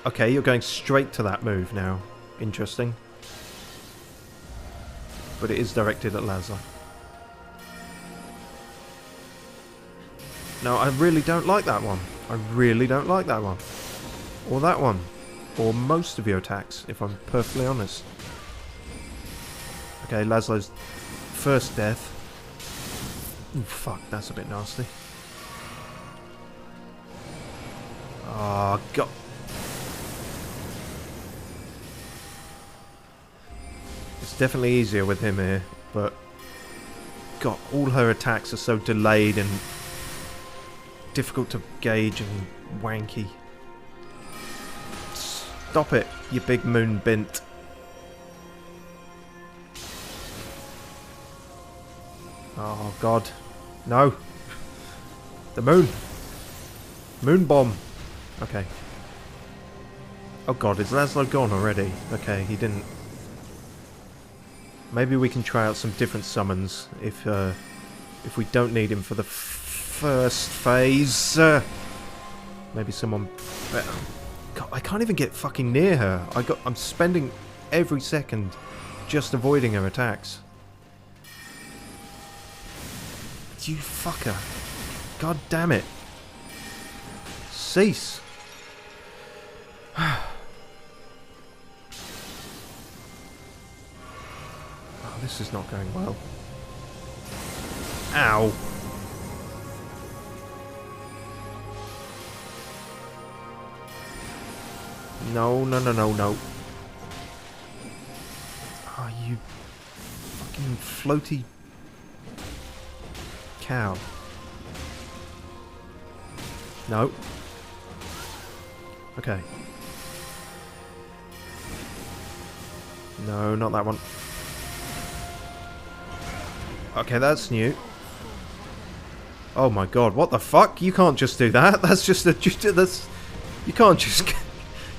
Okay, you're going straight to that move now. Interesting. But it is directed at Laszlo. No, I really don't like that one. I really don't like that one. Or that one. Or most of your attacks, if I'm perfectly honest. Okay, Laszlo's first death. Ooh, fuck, that's a bit nasty. Oh, God. It's definitely easier with him here, but... God, all her attacks are so delayed and... difficult to gauge and wanky. Stop it, you big moon bint. Oh god. No. The moon. Moon bomb. Okay. Oh god, is Laszlo gone already? Okay, he didn't. Maybe we can try out some different summons if we don't need him for the first phase. Maybe someone better. God, I can't even get fucking near her. I'm spending every second just avoiding her attacks. You fucker. God damn it. Cease. Oh, this is not going well. Ow. No, no, no, no, no. Oh, you fucking floaty cow. No. Okay. No, not that one. Okay, that's new. Oh my god, what the fuck? You can't just do that. That's just a... That's... You can't just...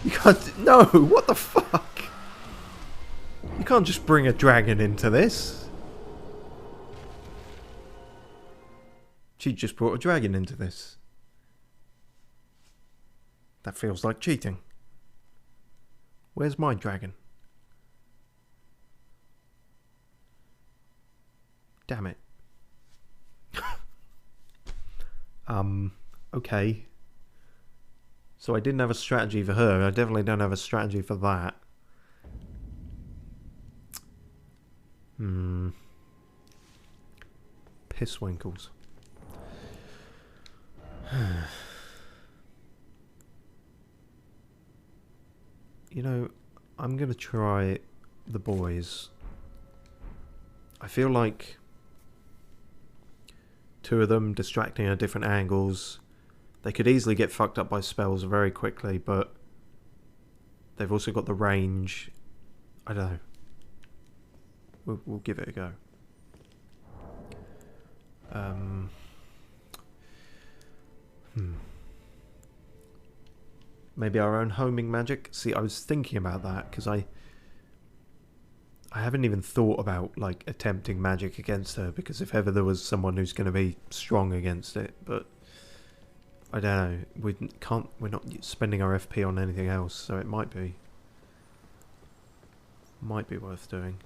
You can't... No, what the fuck? You can't just bring a dragon into this. She just brought a dragon into this. That feels like cheating. Where's my dragon? Damn it. Okay. So I didn't have a strategy for her. I definitely don't have a strategy for that. Pisswinkles. You know, I'm going to try the boys. I feel like two of them distracting at different angles. They could easily get fucked up by spells very quickly, but they've also got the range. I don't know. We'll give it a go. Maybe our own homing magic? See, I was thinking about that, because I haven't even thought about, like, attempting magic against her, because if ever there was someone who's going to be strong against it, but I don't know, we're not spending our FP on anything else, so it might be worth doing.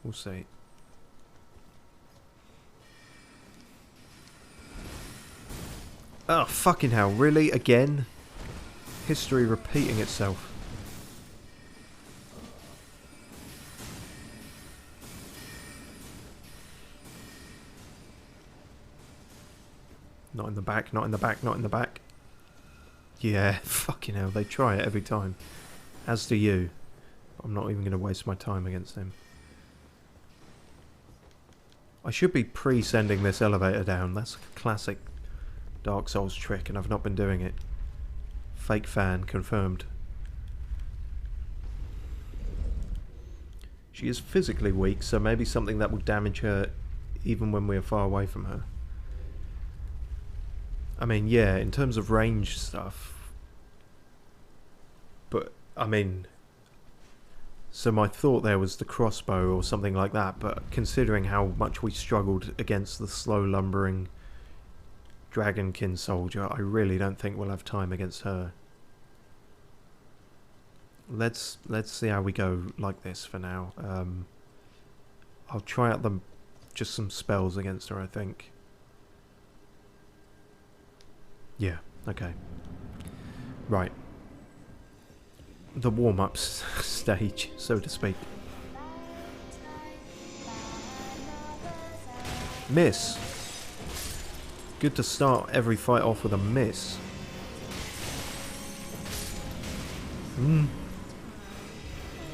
We'll see. Oh, fucking hell, really? Again? History repeating itself. Not in the back, not in the back, not in the back. Yeah, fucking hell, they try it every time. As do you. I'm not even going to waste my time against them. I should be pre-sending this elevator down. That's a classic Dark Souls trick, and I've not been doing it. Fake fan confirmed. She is physically weak, so maybe something that will damage her even when we are far away from her. I mean, yeah, in terms of range stuff. But, I mean... So my thought there was the crossbow or something like that, but considering how much we struggled against the slow lumbering dragonkin soldier, I really don't think we'll have time against her. Let's see how we go like this for now. I'll try out just some spells against her, I think. Yeah, okay. Right. The warm-up stage, so to speak. Miss. Good to start every fight off with a miss.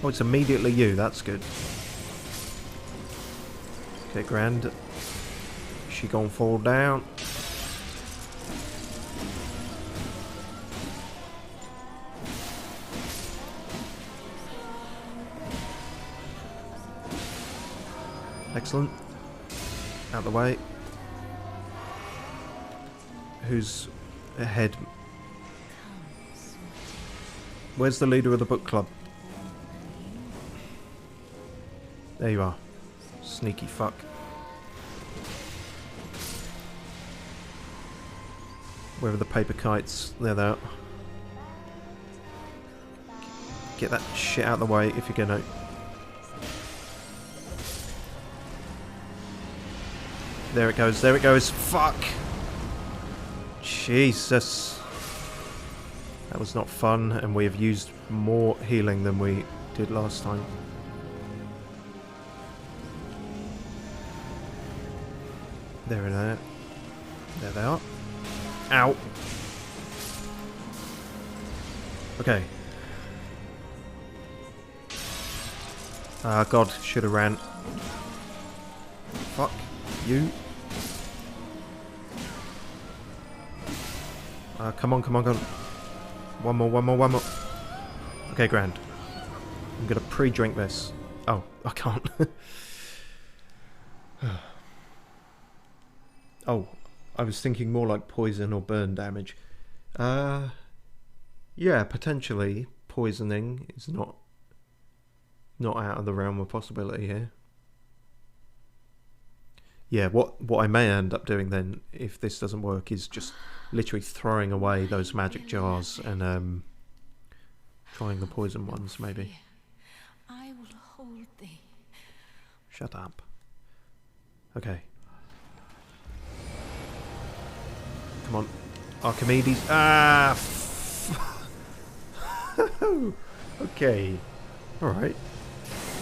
Oh, it's immediately you, that's good. Okay, grand. She gonna fall down. Excellent. Out the way. Who's ahead? Where's the leader of the book club? There you are. Sneaky fuck. Where are the paper kites? There they are. Get that shit out of the way if you're gonna. There it goes, there it goes. Fuck! Jesus. That was not fun, and we have used more healing than we did last time. There it is. There they are. Ow! Okay. Ah, God, should have ran. Fuck you. Come on, come on, come on. One more, one more, one more. Okay, grand. I'm gonna pre-drink this. Oh, I can't. Oh, I was thinking more like poison or burn damage. Yeah, potentially poisoning is not out of the realm of possibility here. yeah, what I may end up doing then, if this doesn't work, is just literally throwing away those magic jars and trying the poison ones, maybe. I will hold thee. Shut up. Okay. Come on. Archimedes. Ah! Okay. Alright.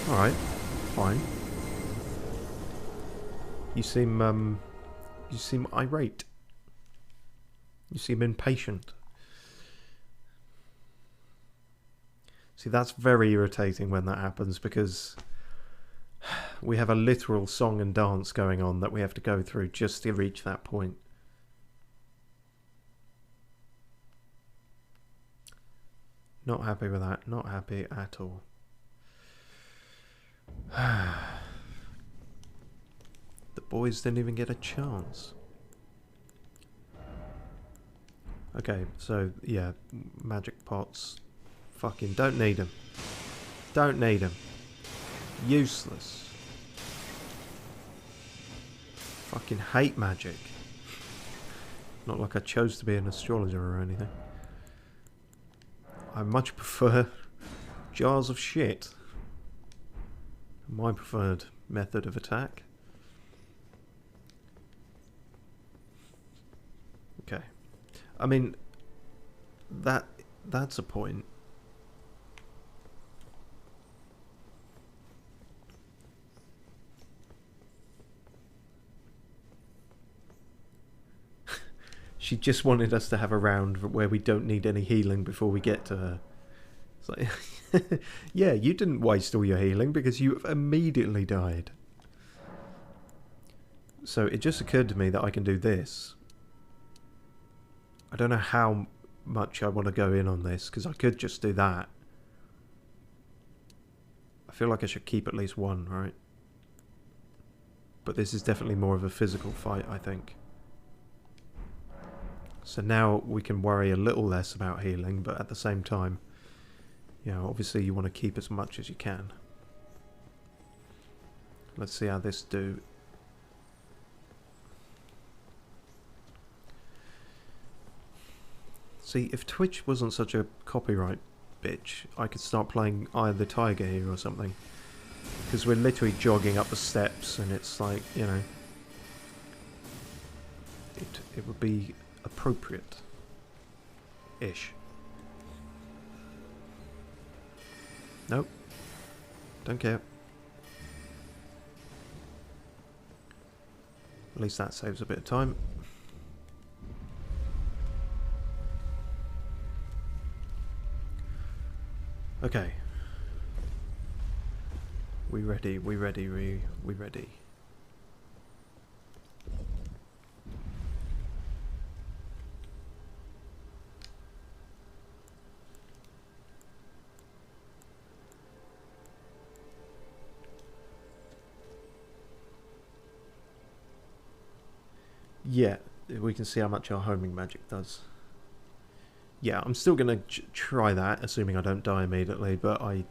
Alright. Fine. You seem irate. You seem impatient. See, that's very irritating when that happens, because we have a literal song and dance going on that we have to go through just to reach that point. Not happy with that. Not happy at all. The boys didn't even get a chance. Okay, so yeah, magic pots. Fucking don't need them. Don't need them. Useless. Fucking hate magic. Not like I chose to be an astrologer or anything. I much prefer jars of shit. My preferred method of attack. Okay. I mean, that's a point. She just wanted us to have a round where we don't need any healing before we get to her. It's like, yeah, you didn't waste all your healing because you immediately died. So it just occurred to me that I can do this. I don't know how much I want to go in on this, because I could just do that. I feel like I should keep at least one, right? But this is definitely more of a physical fight, I think. So now we can worry a little less about healing, but at the same time, you know, obviously you want to keep as much as you can. Let's see how this do. See, if Twitch wasn't such a copyright bitch, I could start playing Eye of the Tiger here or something. Because we're literally jogging up the steps and it's like, you know, it would be appropriate-ish. Nope. Don't care. At least that saves a bit of time. Okay. We ready, we ready, we ready. Yeah, we can see how much our homing magic does. Yeah, I'm still going to try that, assuming I don't die immediately, but I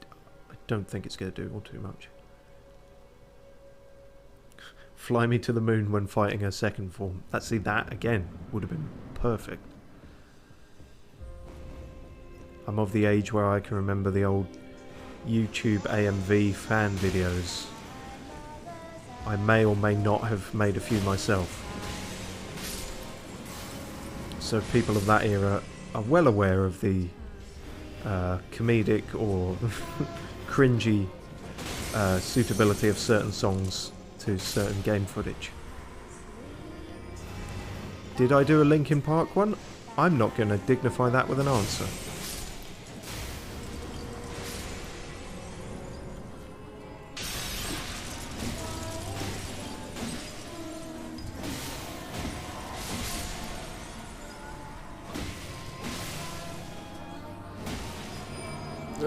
don't think it's going to do all too much. Fly me to the moon when fighting her second form. See, that, again, would have been perfect. I'm of the age where I can remember the old YouTube AMV fan videos. I may or may not have made a few myself. So people of that era are well aware of the comedic or cringy suitability of certain songs to certain game footage. Did I do a Linkin Park one? I'm not going to dignify that with an answer.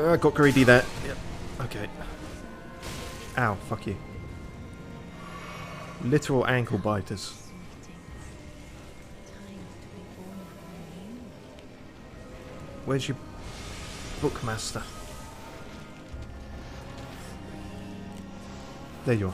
I got greedy there. Yep. Okay. Ow, fuck you. Literal ankle biters. Where's your bookmaster? There you are.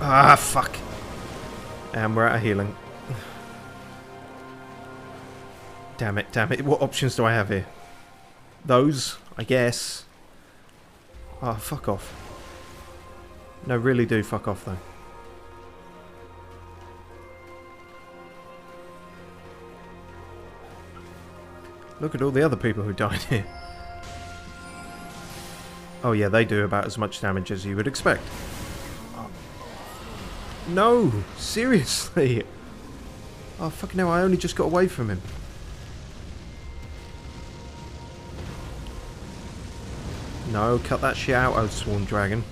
Ah, fuck. And we're out of healing. Damn it, damn it. What options do I have here? Those, I guess. Oh, fuck off. No, really do fuck off, though. Look at all the other people who died here. Oh yeah, they do about as much damage as you would expect. Oh. No! Seriously! Oh fucking hell, I only just got away from him. No, cut that shit out, Oathsworn Dragon.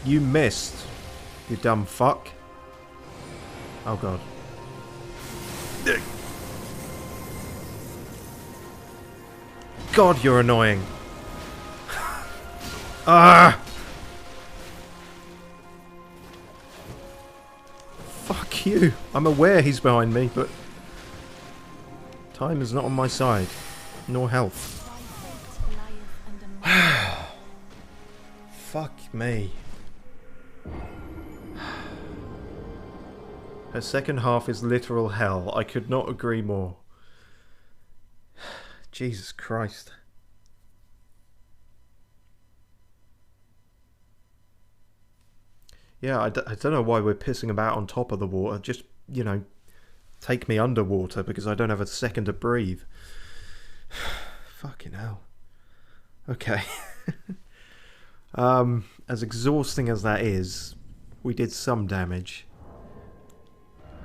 You missed, you dumb fuck. Oh god. God, you're annoying. Ah! Fuck you. I'm aware he's behind me, but time is not on my side. Nor health. Fuck me. Her second half is literal hell. I could not agree more. Jesus Christ. Yeah, I don't know why we're pissing about on top of the water. Just, you know, take me underwater because I don't have a second to breathe. Fucking hell. Okay. As exhausting as that is, we did some damage.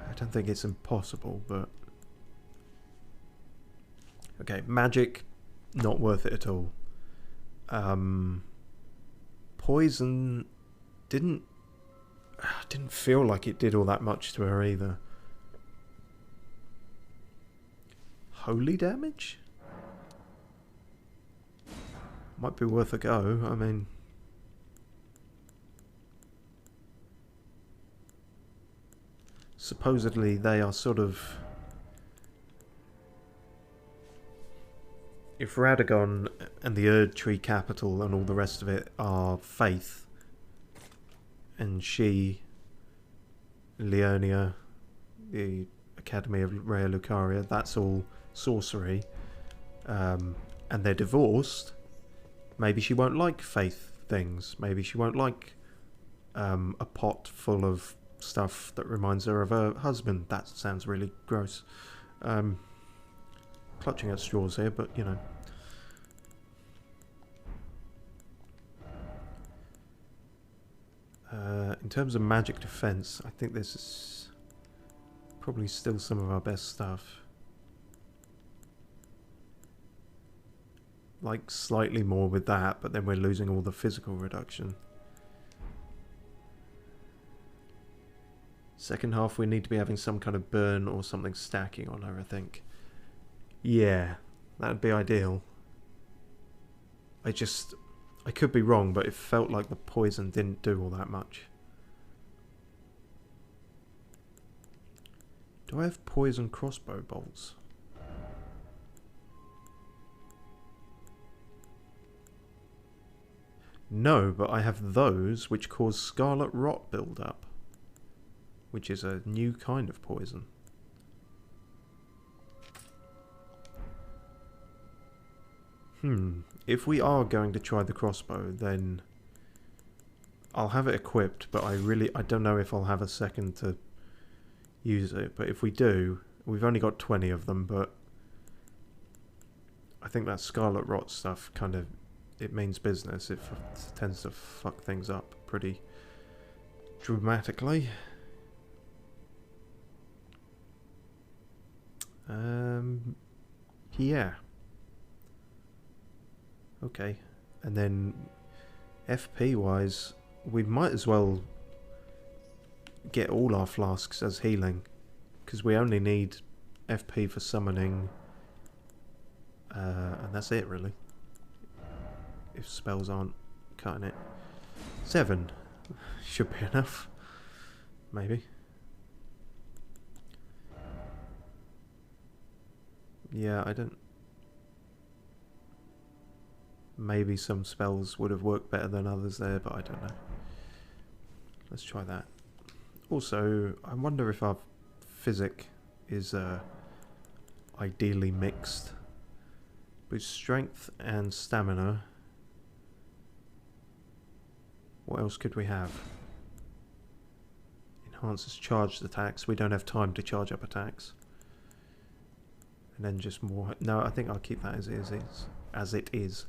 I don't think it's impossible, but... Okay, magic, not worth it at all. Poison didn't feel like it did all that much to her either. Holy damage? Might be worth a go, I mean... Supposedly they are sort of... If Radagon and the Erd Tree capital and all the rest of it are faith, and she, Leonia, the Academy of Rhea Lucaria, that's all sorcery, and they're divorced, maybe she won't like faith things. Maybe she won't like a pot full of stuff that reminds her of her husband. That sounds really gross. Clutching at straws here, but you know. In terms of magic defense, I think this is probably still some of our best stuff. Like slightly more with that, but then we're losing all the physical reduction. Second half we need to be having some kind of burn or something stacking on her, I think. Yeah, that'd be ideal. I could be wrong, but it felt like the poison didn't do all that much. Do I have poison crossbow bolts? No, but I have those which cause scarlet rot build-up, which is a new kind of poison. If we are going to try the crossbow, then I'll have it equipped, but I don't know if I'll have a second to use it. But if we do, we've only got 20 of them, but I think that scarlet rot stuff kind of, it means business. It tends to fuck things up pretty dramatically. Yeah. Okay. And then FP wise, we might as well get all our flasks as healing, because we only need FP for summoning, and that's it really. If spells aren't cutting it. 7 should be enough. Maybe. Yeah, I don't... Maybe some spells would have worked better than others there, but I don't know. Let's try that. Also, I wonder if our physic is ideally mixed. Boost strength and stamina. What else could we have? Enhances charged attacks. We don't have time to charge up attacks. And then just more... No, I think I'll keep that as it is.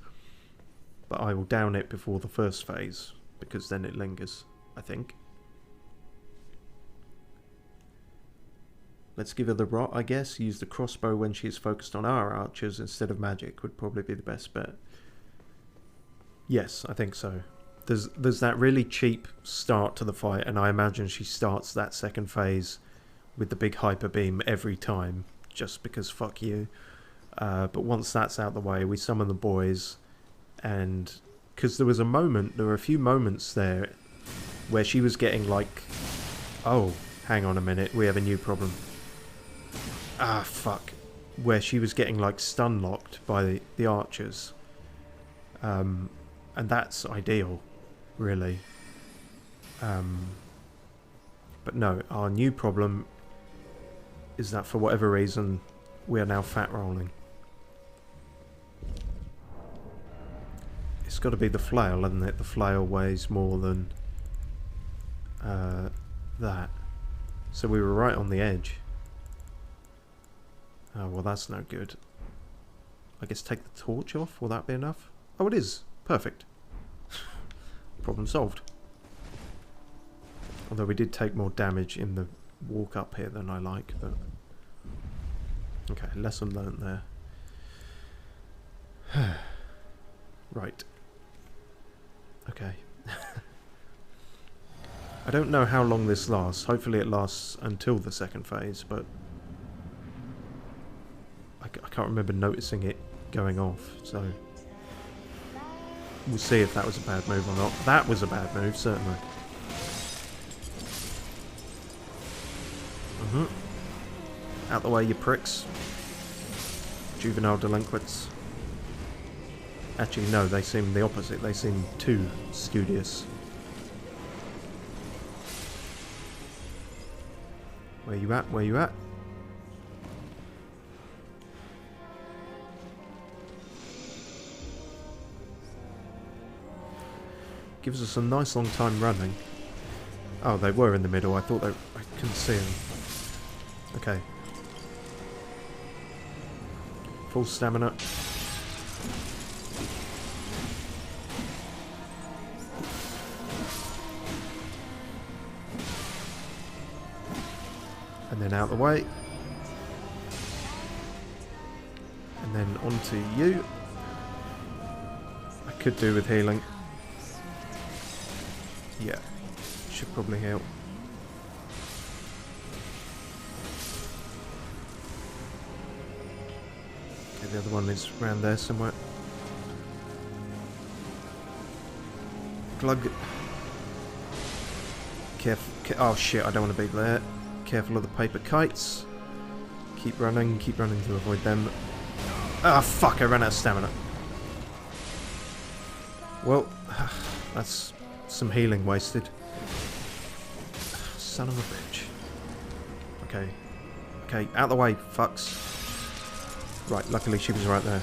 But I will down it before the first phase, because then it lingers, I think. Let's give her the rot, I guess. Use the crossbow when she is focused on our archers instead of magic would probably be the best bet. Yes, I think so. There's that really cheap start to the fight, and I imagine she starts that second phase with the big hyper beam every time, just because fuck you. But once that's out the way, we summon the boys, and because there were a few moments there where she was getting like, oh, hang on a minute, we have a new problem. Ah, fuck. Where she was getting like stun locked by the archers. And that's ideal, really. But no, our new problem is that for whatever reason, we are now fat rolling. It's got to be the flail, hasn't it? The flail weighs more than that. So we were right on the edge. Oh, well, that's no good. I guess take the torch off. Will that be enough? Oh, it is. Perfect. Problem solved. Although we did take more damage in the walk up here than I like, but... Okay, lesson learnt there. Right. Okay. I don't know how long this lasts. Hopefully it lasts until the second phase, but... I can't remember noticing it going off, so... We'll see if that was a bad move or not. That was a bad move, certainly. Out the way, you pricks. Juvenile delinquents. Actually, no, they seem the opposite. They seem too studious. Where you at? Where you at? Gives us a nice long time running. Oh, they were in the middle. I thought I couldn't see them. Okay. Full stamina. And then out the way. And then onto you. I could do with healing. Yeah, should probably help. Okay, the other one is around there somewhere. Glug. Careful. Oh shit, I don't want to be there. Careful of the paper kites. Keep running to avoid them. Ah, fuck, I ran out of stamina. Well, that's some healing wasted. Son of a bitch. Okay. Okay, out the way, fucks. Right, luckily she was right there.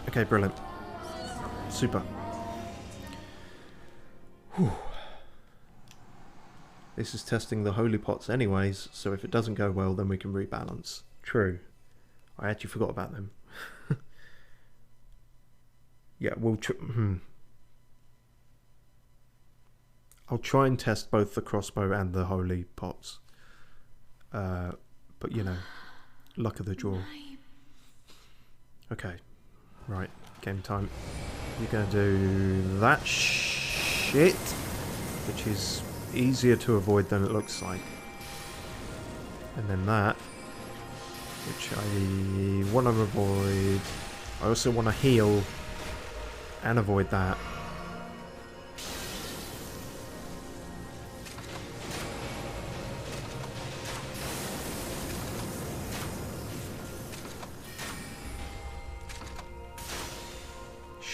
Okay, brilliant. Super. Whew. This is testing the holy pots anyways, so if it doesn't go well, then we can rebalance. True. I actually forgot about them. Yeah, we'll... I'll try and test both the crossbow and the holy pots. But, you know, luck of the draw. Okay. Right, game time. You're going to do that shit, which is easier to avoid than it looks like. And then that, which I want to avoid. I also want to heal and avoid that.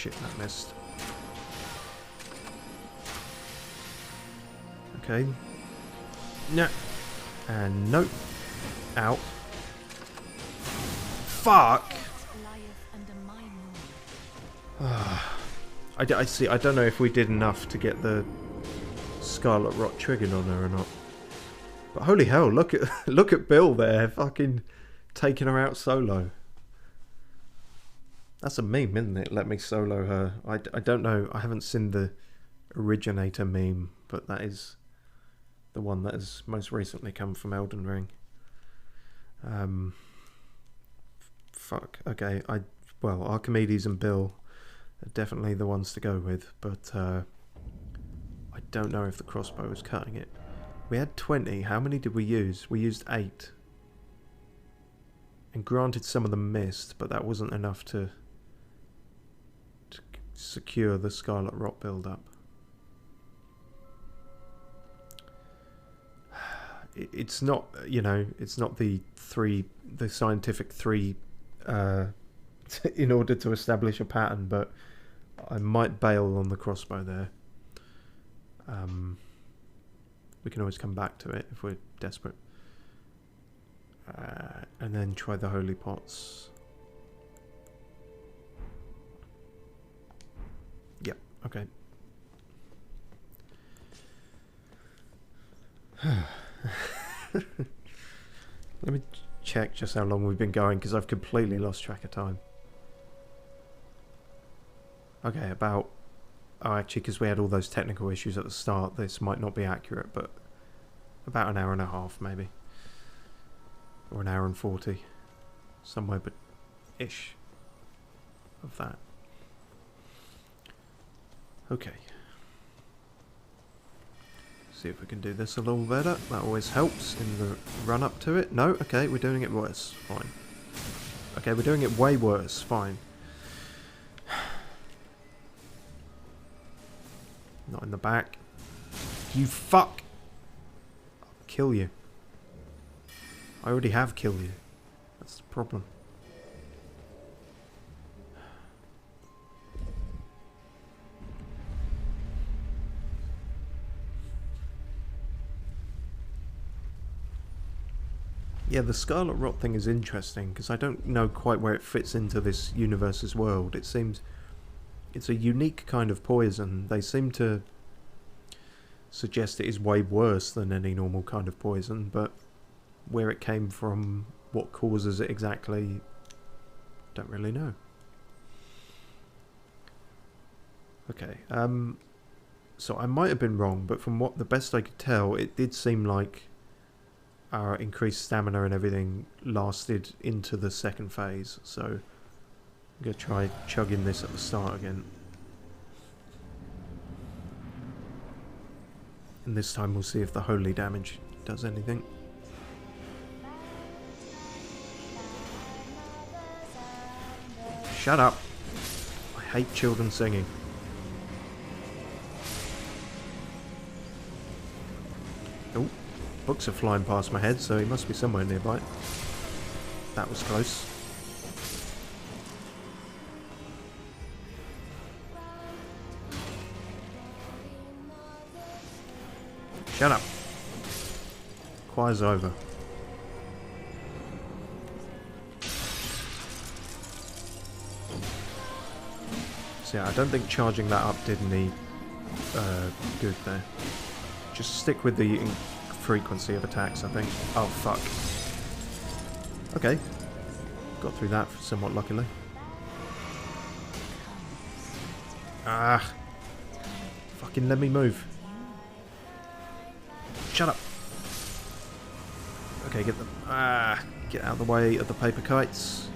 shit, that missed. Okay. No. And nope. Out. Fuck! I see. I don't know if we did enough to get the Scarlet Rot triggered on her or not. But holy hell, look at Bill there, fucking taking her out solo. That's a meme, isn't it? Let me solo her. I don't know. I haven't seen the originator meme, but that is the one that has most recently come from Elden Ring. Fuck. Okay. Well, Archimedes and Bill are definitely the ones to go with, but I don't know if the crossbow is cutting it. We had 20. How many did we use? We used 8. And granted, some of them missed, but that wasn't enough to secure the Scarlet Rot build-up. It's not, you know, it's not the scientific 3 in order to establish a pattern, but I might bail on the crossbow there. We can always come back to it if we're desperate. And then try the holy pots. Yep, okay. Let me check just how long we've been going, because I've completely lost track of time. Okay, about... Oh, actually, because we had all those technical issues at the start, this might not be accurate, but about an hour and a half, maybe. Or an hour and 40. Somewhere but ish of that. Okay. See if we can do this a little better. That always helps in the run up to it. No? Okay, we're doing it worse. Fine. Okay, we're doing it way worse. Fine. Not in the back. You fuck! I'll kill you. I already have killed you. That's the problem. Yeah, the Scarlet Rot thing is interesting, because I don't know quite where it fits into this universe's world. It seems... It's a unique kind of poison. They seem to suggest it is way worse than any normal kind of poison, but where it came from, what causes it exactly, don't really know. Okay, so I might have been wrong, but from what the best I could tell, it did seem like our increased stamina and everything lasted into the second phase, so I'm going to try chugging this at the start again. And this time we'll see if the holy damage does anything. Shut up! I hate children singing. Oh, books are flying past my head, so he must be somewhere nearby. That was close. Shut up. Choir's over. So yeah, I don't think charging that up did any good there. Just stick with the frequency of attacks, I think. Oh, fuck. Okay. Got through that somewhat luckily. Ah. Fucking let me move. Shut up. Okay, get out of the way of the paper kites.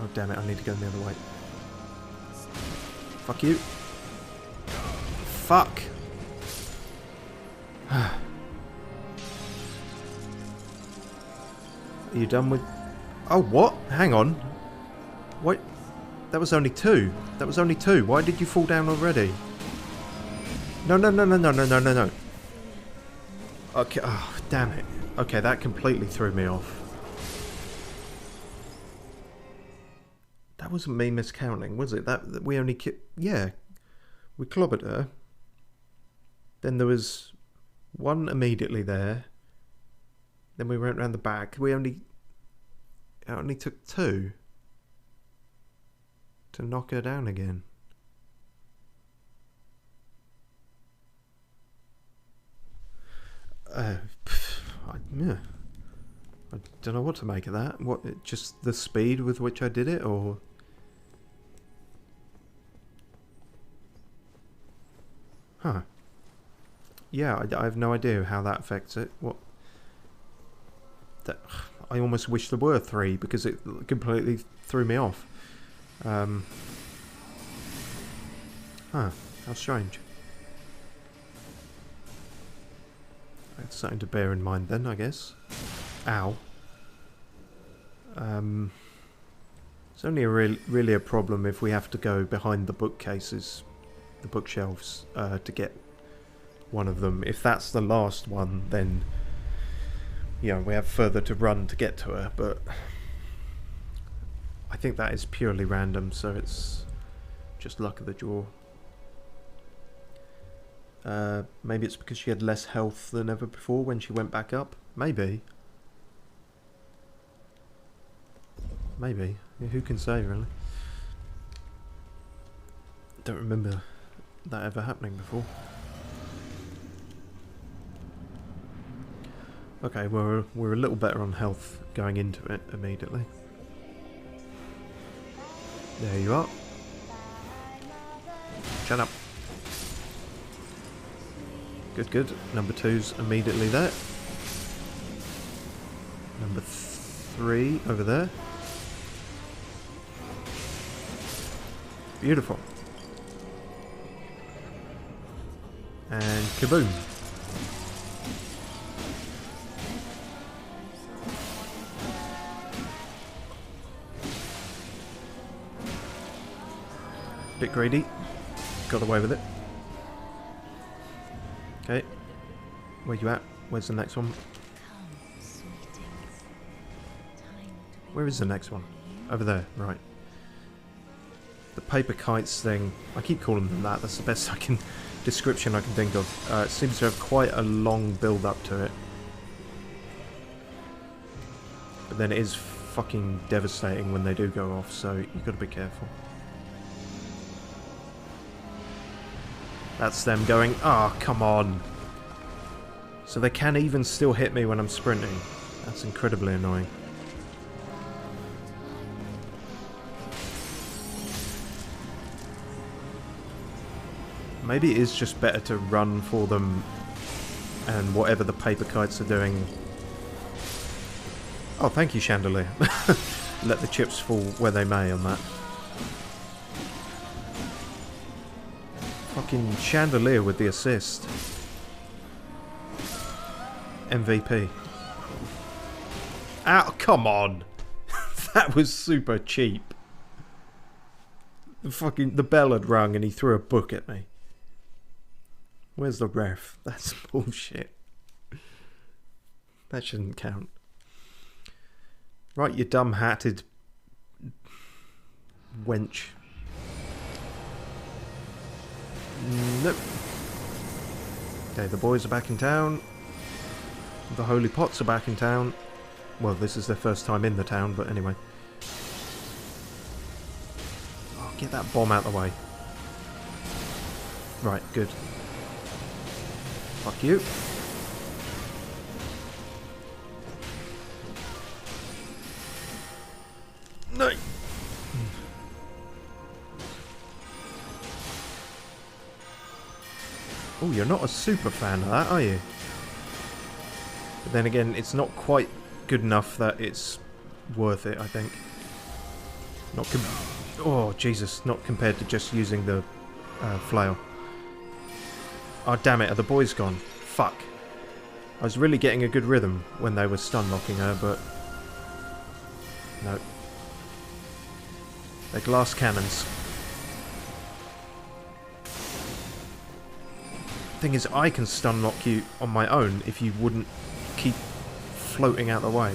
Oh damn it, I need to go the other way. Fuck you. Fuck. Are you done with... Oh, what? Hang on. Wait. That was only 2. That was only 2. Why did you fall down already? No, no, no, no, no, no, no, no, no. Okay, oh, damn it. Okay, that completely threw me off. That wasn't me miscounting, was it? That we only... Yeah. We clobbered her. Then there was one immediately there. Then we went round the back. It only took 2 to knock her down again. I don't know what to make of that. Just the speed with which I did it, or... Huh. Yeah, I have no idea how that affects it. I almost wish there were 3, because it completely threw me off. Huh. How strange. That's something to bear in mind then, I guess. Ow. It's only really a problem if we have to go behind the bookcases, the bookshelves, to get one of them. If that's the last one, then we have further to run to get to her, but I think that is purely random, so it's just luck of the draw. Maybe it's because she had less health than ever before when she went back up. Maybe. Maybe. Yeah, who can say, really? Don't remember that ever happening before. Okay, we're a little better on health going into it immediately. There you are. Shut up. Good, good. Number 2's immediately there. Number 3 over there. Beautiful. And kaboom. Bit greedy. Got away with it. Okay. Where you at? Where's the next one? Where is the next one? Over there, right. The paper kites thing, I keep calling them that, that's the best description I can think of. It seems to have quite a long build up to it. But then it is fucking devastating when they do go off, so you've got to be careful. That's them going, oh, come on. So they can even still hit me when I'm sprinting. That's incredibly annoying. Maybe it is just better to run for them and whatever the paper kites are doing. Oh, thank you, Chandelier. Let the chips fall where they may on that. Fucking Chandelier with the assist. MVP. Ow, come on. That was super cheap. The bell had rung and he threw a book at me. Where's the ref? That's bullshit. That shouldn't count. Right, you dumb-hatted wench. Nope. Okay, the boys are back in town. The Holy Pots are back in town. Well, this is their first time in the town, but anyway. Oh, get that bomb out of the way. Right, good. Fuck you. No. Oh, you're not a super fan of that, are you? But then again, it's not quite good enough that it's worth it, I think. Oh, Jesus, not compared to just using the flail. Oh, damn it, are the boys gone? Fuck. I was really getting a good rhythm when they were stun locking her, but... no. They're glass cannons. Thing is, I can stun lock you on my own if you wouldn't keep floating out the way.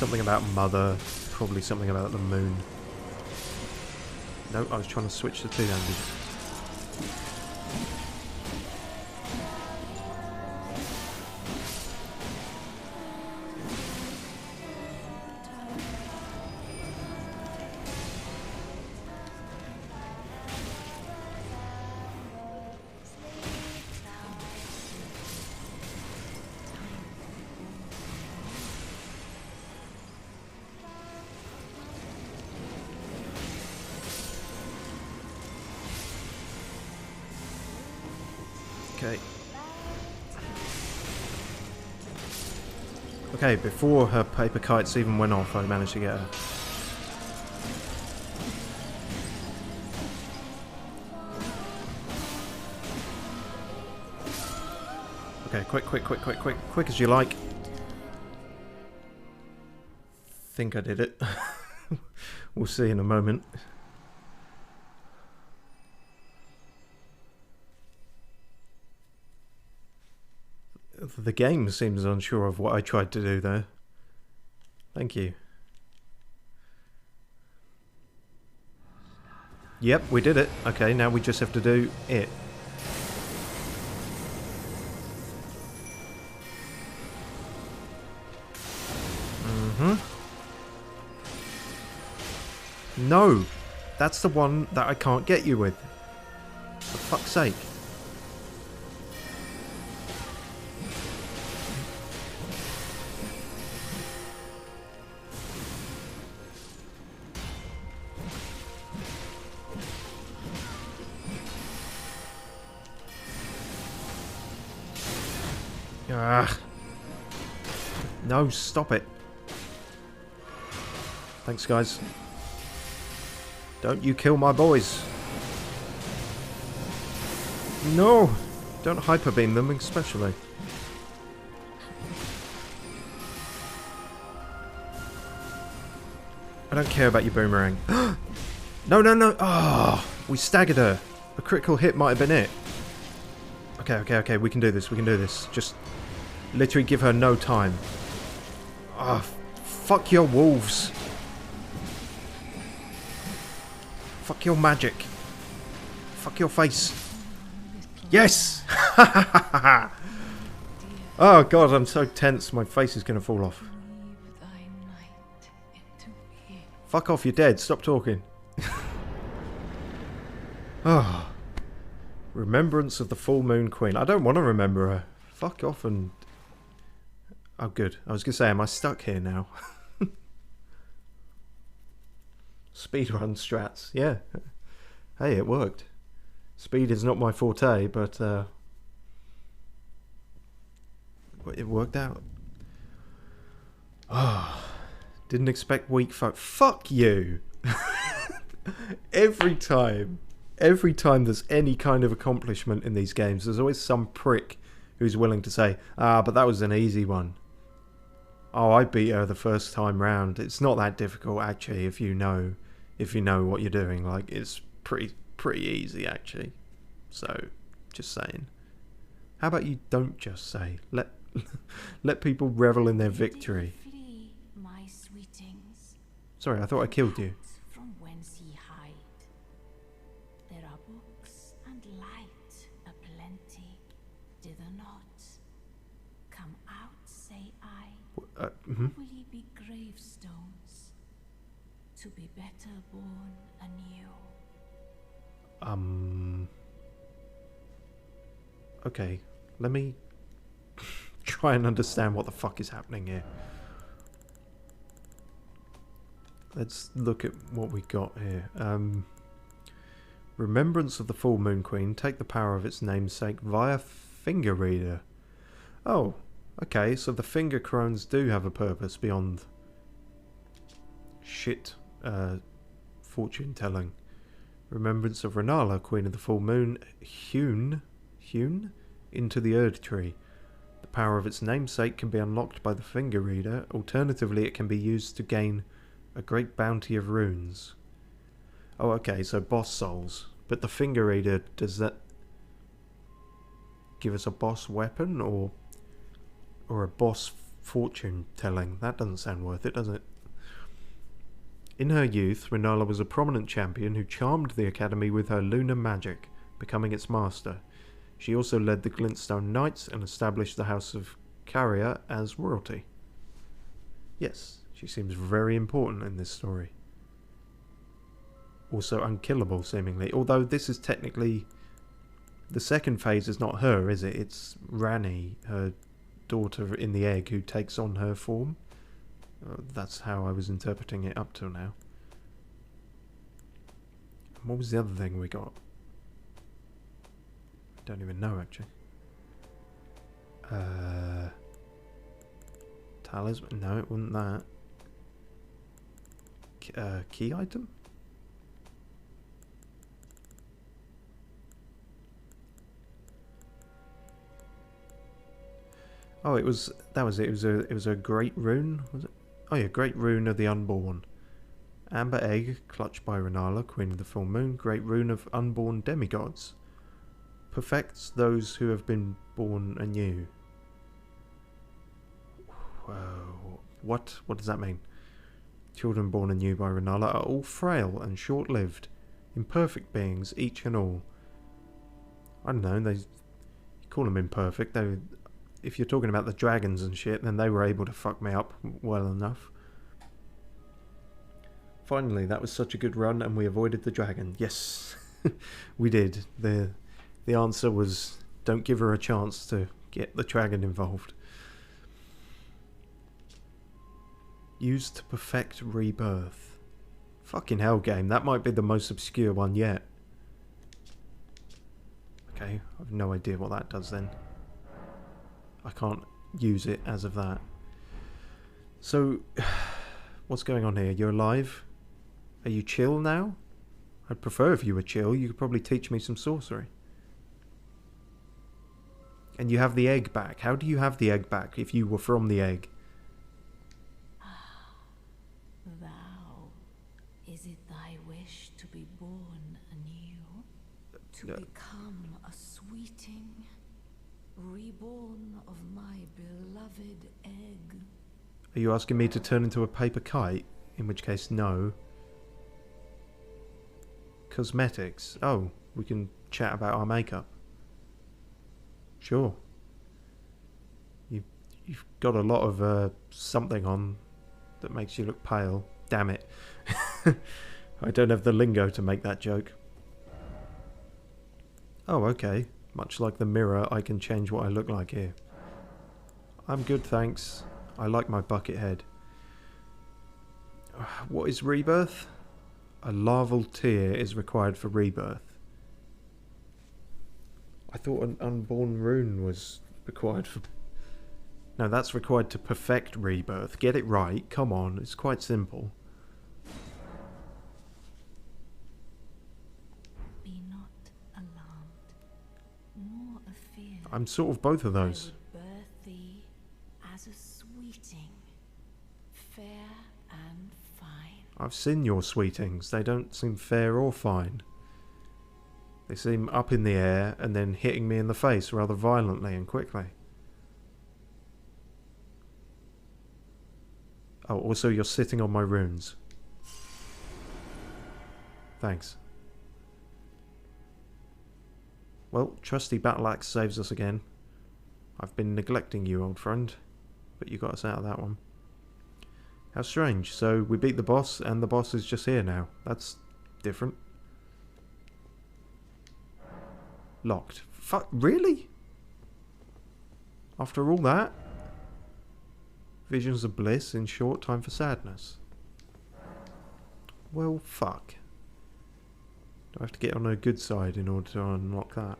Something about mother. Probably something about the moon. No, I was trying to switch the two languages. Okay. Okay, before her paper kites even went off, I managed to get her. Okay, quick as you like. Think I did it. We'll see in a moment. The game seems unsure of what I tried to do there. Thank you. Yep, we did it. Okay, now we just have to do it. No! That's the one that I can't get you with. For fuck's sake. Ah. No, stop it. Thanks, guys. Don't you kill my boys. No! Don't hyper beam them, especially. I don't care about your boomerang. No, no, no! Ah, oh, we staggered her. A critical hit might have been it. Okay, we can do this, Just literally give her no time. Ah, oh, fuck your wolves. Fuck your magic. Fuck your face. Yes! Oh god, I'm so tense, my face is gonna fall off. Fuck off, you're dead, stop talking. Oh. Remembrance of the Full Moon Queen. I don't want to remember her. Fuck off and... Oh good, I was gonna say, am I stuck here now? Speedrun strats, yeah. Hey, it worked. Speed is not my forte, but it worked out. Oh, didn't expect weak folk. Fuck you! Every time there's any kind of accomplishment in these games, there's always some prick who's willing to say, ah, but that was an easy one. Oh, I beat her the first time round. It's not that difficult, actually, if you know what you're doing. Like, it's pretty easy, actually. So, just saying. How about you don't just say? Let people revel in their victory. Flee, my sweetings. Sorry, I thought I killed you. From whence ye hide. There are books and light aplenty. Dither not. Come out, say I. Will ye be gravestones? To be better born anew. Okay, let me try and understand what the fuck is happening here. Let's look at what we got here. Remembrance of the Full Moon Queen. Take the power of its namesake via finger reader. Oh, okay, so the finger crones do have a purpose beyond shit fortune telling. Remembrance of Rennala, Queen of the Full Moon, hewn into the Erd Tree. The power of its namesake can be unlocked by the finger reader. Alternatively, it can be used to gain a great bounty of runes. Oh, okay, so boss souls. But the finger reader, does that give us a boss weapon or a boss Fortune telling. That doesn't sound worth it, does it? In her youth, Rennala was a prominent champion who charmed the academy with her lunar magic, becoming its master. She also led the Glintstone Knights and established the House of Carrier as royalty. Yes, she seems very important in this story. Also unkillable, seemingly. Although this is technically... The second phase is not her, is it? It's Rani, her daughter in the egg, who takes on her form. That's how I was interpreting it up till now. What was the other thing we got? I don't even know, actually. Talisman? No, it wasn't that. Key item? Oh, that was it. It was a great rune, was it? Oh yeah, great rune of the unborn. Amber egg, clutched by Rennala, queen of the full moon. Great rune of unborn demigods. Perfects those who have been born anew. Whoa. What does that mean? Children born anew by Rennala are all frail and short-lived, imperfect beings, each and all. I don't know, you call them imperfect. If you're talking about the dragons and shit, then they were able to fuck me up well enough. Finally, that was such a good run, and we avoided the dragon. Yes, we did. The answer was, don't give her a chance to get the dragon involved. Used to perfect rebirth. Fucking hell, game. That might be the most obscure one yet. Okay, I've no idea what that does then. I can't use it as of that. So, what's going on here? You're alive? Are you chill now? I'd prefer if you were chill. You could probably teach me some sorcery. And you have the egg back. How do you have the egg back if you were from the egg? Thou, is it thy wish to be born anew? To become a sweeting? Reborn of my beloved egg. Are you asking me to turn into a paper kite? In which case, no. Cosmetics. Oh, we can chat about our makeup. Sure. You've got a lot of something on that makes you look pale. Damn it. I don't have the lingo to make that joke. Oh, okay. Much like the mirror, I can change what I look like here. I'm good, thanks. I like my bucket head. What is rebirth? A larval tear is required for rebirth. I thought an unborn rune was required for... No, that's required to perfect rebirth. Get it right. Come on, it's quite simple. Be not alarmed, nor afeard. I'm sort of both of those. I would birth thee as a sweeting, fair and fine. I've seen your sweetings. They don't seem fair or fine. They seem up in the air and then hitting me in the face rather violently and quickly. Oh, also you're sitting on my runes. Thanks. Well, trusty battle axe saves us again. I've been neglecting you, old friend, but you got us out of that one. How strange. So we beat the boss and the boss is just here now. That's different. Locked. Fuck, really? After all that? Visions of bliss in short, time for sadness. Well, fuck. Do I have to get on her good side in order to unlock that?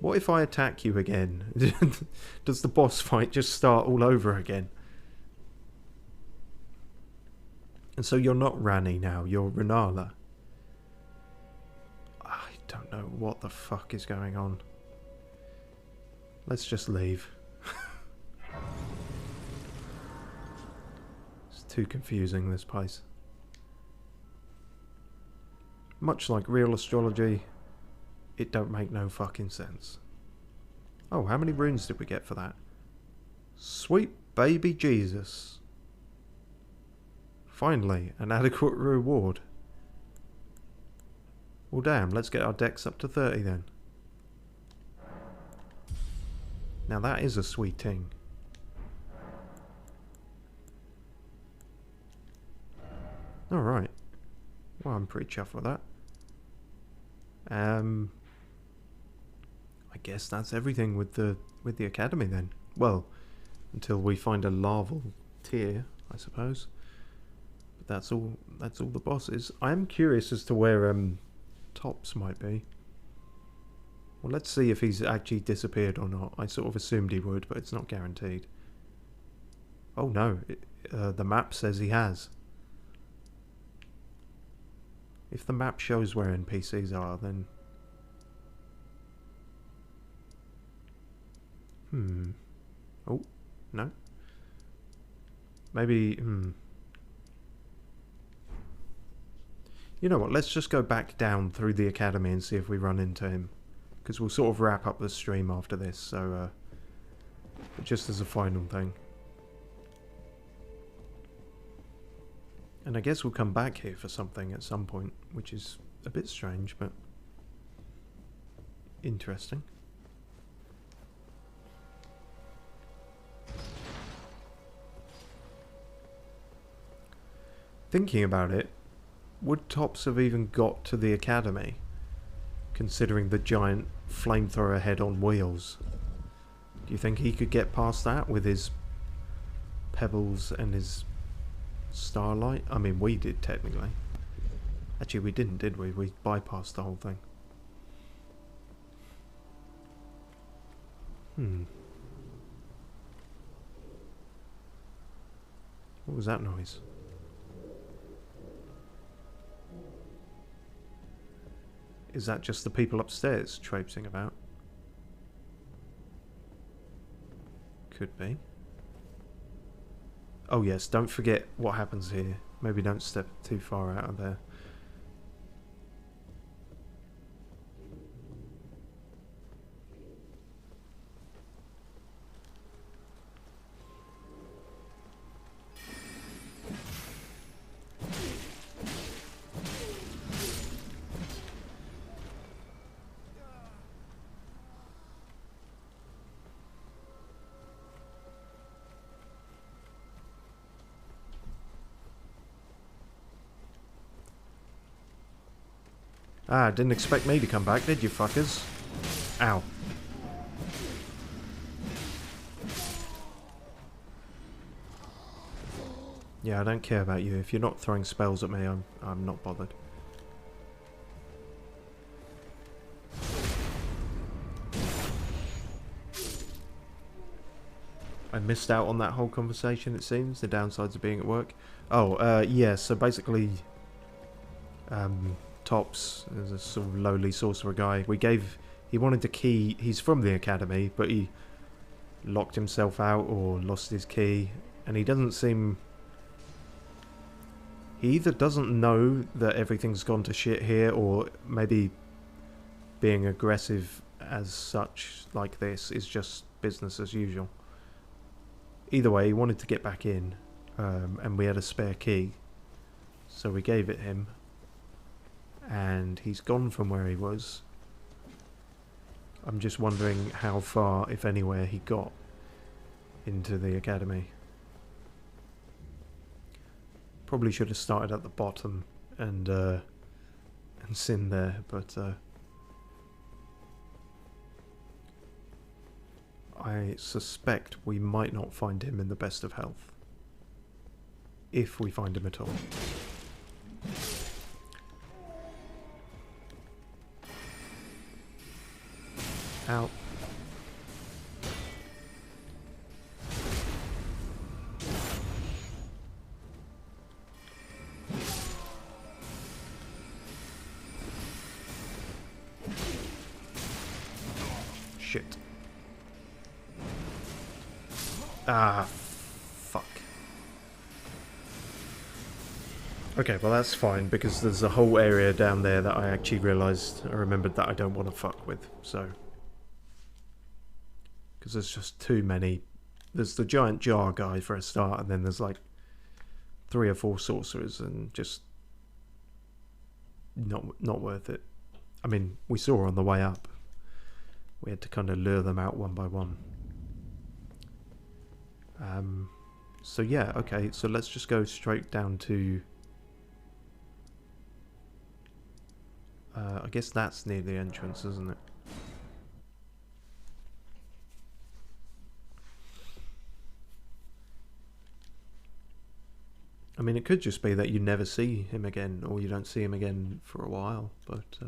What if I attack you again? Does the boss fight just start all over again? And so you're not Rani now, you're Rennala. I don't know what the fuck is going on. Let's just leave. It's too confusing, this place. Much like real astrology, it don't make no fucking sense. Oh, how many runes did we get for that? Sweet baby Jesus. Finally, an adequate reward. Well damn, let's get our dex up to 30 then. Now that is a sweet thing. Alright. Well, I'm pretty chuffed with that. I guess that's everything with the academy then. Well, until we find a larval tier, I suppose. But that's all the bosses. I am curious as to where Tops might be. Well, let's see if he's actually disappeared or not. I sort of assumed he would, but it's not guaranteed. Oh no, the map says he has. If the map shows where NPCs are, then... Oh, no. Maybe, You know what, let's just go back down through the academy and see if we run into him. Because we'll sort of wrap up the stream after this, so, just as a final thing. And I guess we'll come back here for something at some point, which is a bit strange, but interesting. Thinking about it, would Tops have even got to the academy, considering the giant flamethrower head on wheels? Do you think he could get past that with his pebbles and his starlight? I mean, we did technically. Actually, we didn't, did we? We bypassed the whole thing. What was that noise? Is that just the people upstairs traipsing about? Could be. Oh yes, don't forget what happens here. Maybe don't step too far out of there. Ah, didn't expect me to come back, did you fuckers? Ow. Yeah, I don't care about you. If you're not throwing spells at me, I'm not bothered. I missed out on that whole conversation, it seems. The downsides of being at work. Oh, yeah, so basically... Tops is a sort of lowly sorcerer guy. He wanted the key. He's from the academy, but he locked himself out or lost his key, and he doesn't seem... He either doesn't know that everything's gone to shit here, or maybe being aggressive as such like this is just business as usual. Either way, he wanted to get back in, and we had a spare key, so we gave it him. And he's gone from where he was. I'm just wondering how far, if anywhere, he got into the academy. Probably should have started at the bottom and sinned there, but I suspect we might not find him in the best of health. If we find him at all. Out. Shit. Ah, fuck. Okay, well that's fine, because there's a whole area down there that I actually remembered that I don't want to fuck with, so... Because there's just too many there's the giant jar guy for a start, and then there's like 3 or 4 sorcerers, and just not worth it. I mean, we saw on the way up, we had to kind of lure them out one by one. So yeah, okay, so let's just go straight down to I guess that's near the entrance, isn't it? I mean, it could just be that you never see him again, or you don't see him again for a while, but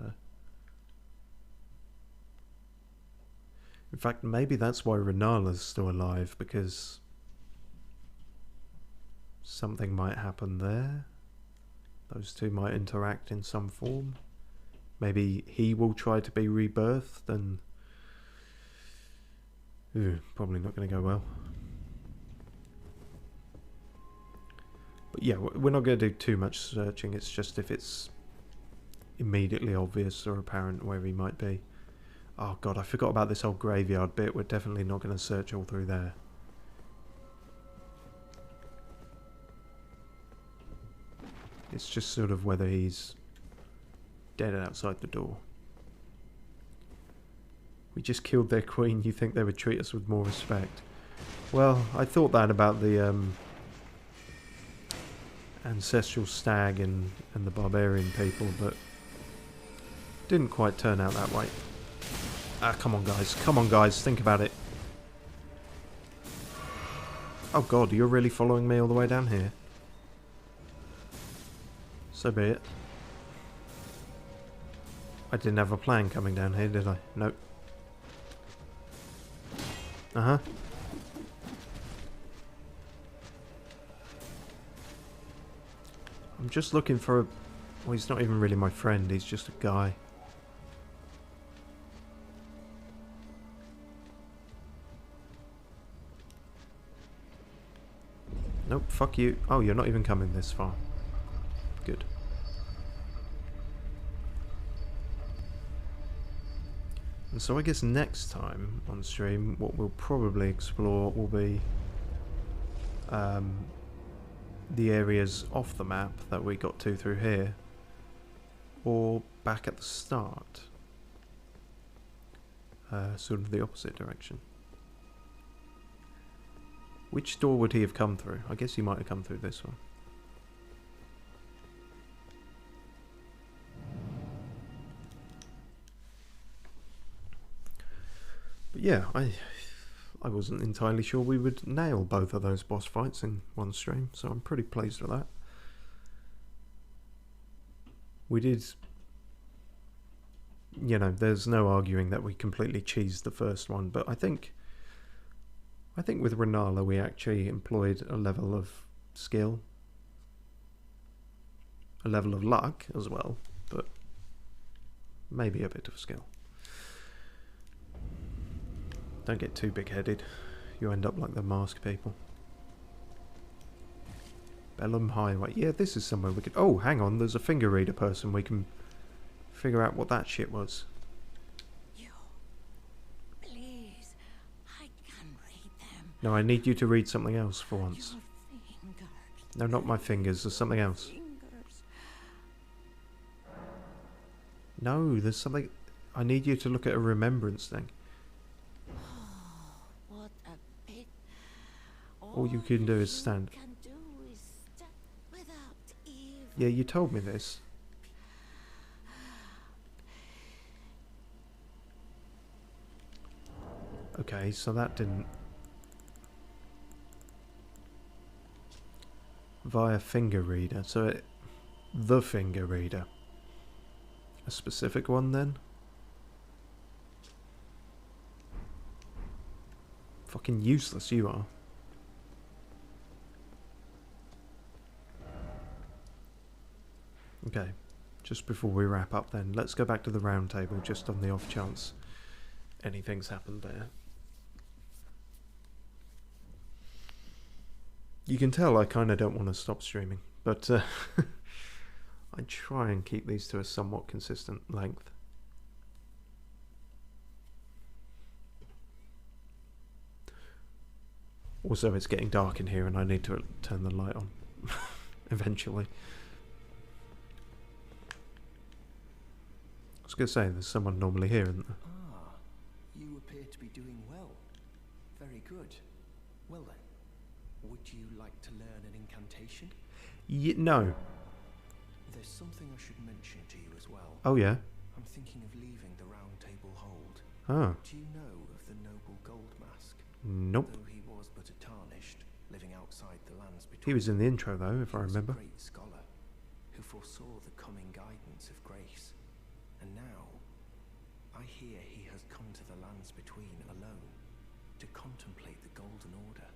in fact, maybe that's why Rennala's still alive, because something might happen there. Those two might interact in some form. Maybe he will try to be rebirthed, and probably not going to go well. But yeah, we're not going to do too much searching. It's just if it's immediately obvious or apparent where he might be. Oh god, I forgot about this old graveyard bit. We're definitely not going to search all through there. It's just sort of whether he's dead outside the door. We just killed their queen. You think they would treat us with more respect? Well, I thought that about the ancestral stag and the barbarian people, but didn't quite turn out that way. Ah, come on guys, think about it. Oh god, you're really following me all the way down here? So be it. I didn't have a plan coming down here, did I? Nope. Uh-huh. I'm just looking for a... Well, he's not even really my friend, he's just a guy. Nope, fuck you. Oh, you're not even coming this far. Good. And so I guess next time on stream, what we'll probably explore will be the areas off the map that we got to through here, or back at the start, sort of the opposite direction. Which door would he have come through? I guess he might have come through this one. But yeah, I wasn't entirely sure we would nail both of those boss fights in one stream, so I'm pretty pleased with that. We did, you know, there's no arguing that we completely cheesed the first one, but I think with Rennala we actually employed a level of skill, a level of luck as well, but maybe a bit of skill. Don't get too big-headed. You end up like the mask people. Bellum Highway. Yeah, this is somewhere we could... Oh, hang on. There's a finger reader person. We can figure out what that shit was. You, please, I can read them. No, I need you to read something else for once. Your fingers. No, not my fingers. There's something else. Fingers. No, there's something... I need you to look at a remembrance thing. What a pit. All you can do is stand. Can do is step without even... Yeah, you told me this. Okay, so that didn't... Via finger reader. So the finger reader. A specific one then? Fucking useless you are. Okay, just before we wrap up then, let's go back to the round table just on the off chance anything's happened there. You can tell I kind of don't want to stop streaming, but I try and keep these to a somewhat consistent length. Also, it's getting dark in here and I need to turn the light on. Eventually. I was going to say, there's someone normally here, isn't there? Ah, you appear to be doing well. Very good. Well then, would you like to learn an incantation? No. There's something I should mention to you as well. Oh, yeah? I'm thinking of leaving the Round Table Hold. Oh. Do you know of the noble Gold Mask? Nope. Though he was but a tarnished, living outside the lands between. He was in the intro, though, if I remember. He was a great scholar who foresaw the coming guidance of grace. And now, I hear he has come to the lands between alone, to contemplate the Golden Order.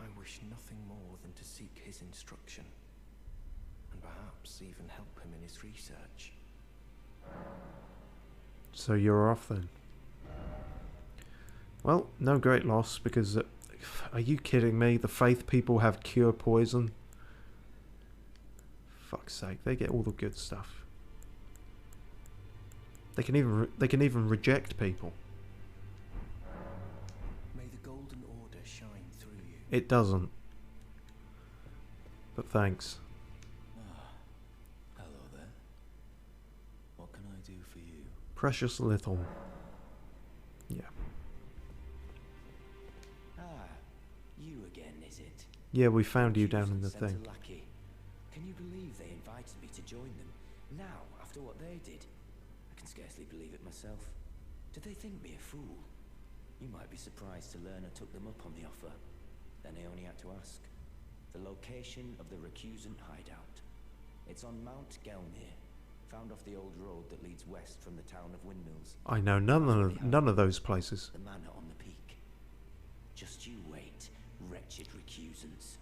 I wish nothing more than to seek his instruction, and perhaps even help him in his research. So you're off then? Well, no great loss, because... are you kidding me? The Faith people have cure poison? Fuck's sake, they get all the good stuff. They can even reject people. May the Golden Order shine through you. It doesn't. But thanks. Hello there. What can I do for you? Precious little. Yeah. Ah, you again, is it? Yeah, we found you down in the Sent a thing. lackey. Can you believe they invited me to join them? Now, after what they did? I can scarcely believe it myself. Did they think me a fool? You might be surprised to learn I took them up on the offer. Then I only had to ask. The location of the recusant hideout. It's on Mount Gelmir, found off the old road that leads west from the town of Windmills. I know none of those places. The manor on the peak. Just you wait, wretched recusants.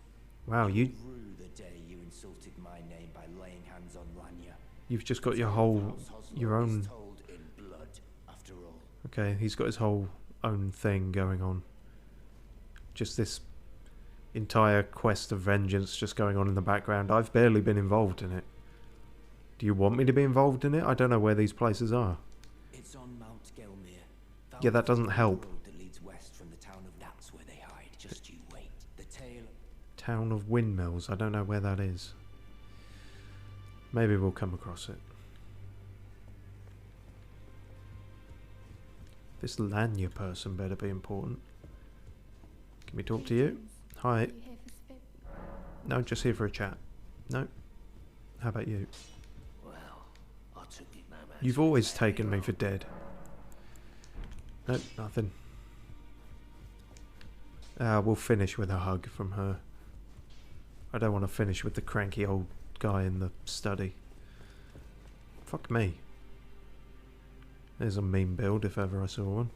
Wow, You'll rue the day you insulted my name by laying hands on Lanya. you've just got your own. Told in blood, after all. Okay, he's got his whole own thing going on. Just this entire quest of vengeance just going on in the background. I've barely been involved in it. Do you want me to be involved in it? I don't know where these places are. It's on Mount Gelmir. Yeah, that doesn't help. Road that leads west from the town of that's where they hide. Just you wait. The tale. Town of Windmills. I don't know where that is. Maybe we'll come across it. This Lanya person better be important. Can we talk to you? Hi. No, just here for a chat. No. How about you? Well, I took it no matter. You've always taken me for dead. Nope, nothing. We'll finish with a hug from her. I don't want to finish with the cranky old guy in the study. Fuck me. There's a meme build if ever I saw one.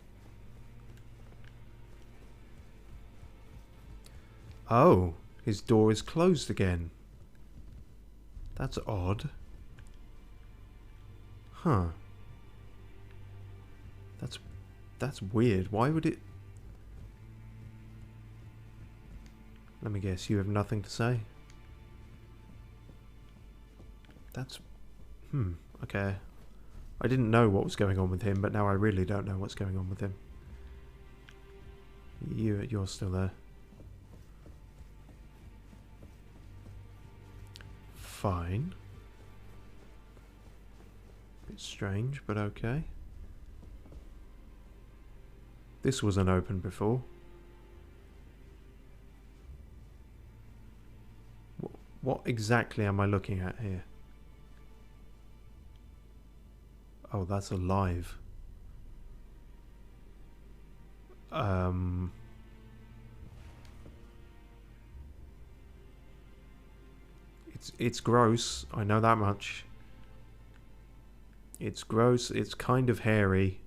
Oh, his door is closed again. That's odd. Huh. That's weird. Why would it... Let me guess, you have nothing to say? That's... okay. I didn't know what was going on with him, but now I really don't know what's going on with him. You're still there. Fine. Bit strange, but okay. This wasn't open before. What exactly am I looking at here? Oh, that's alive. It's gross, I know that much. It's gross, it's kind of hairy.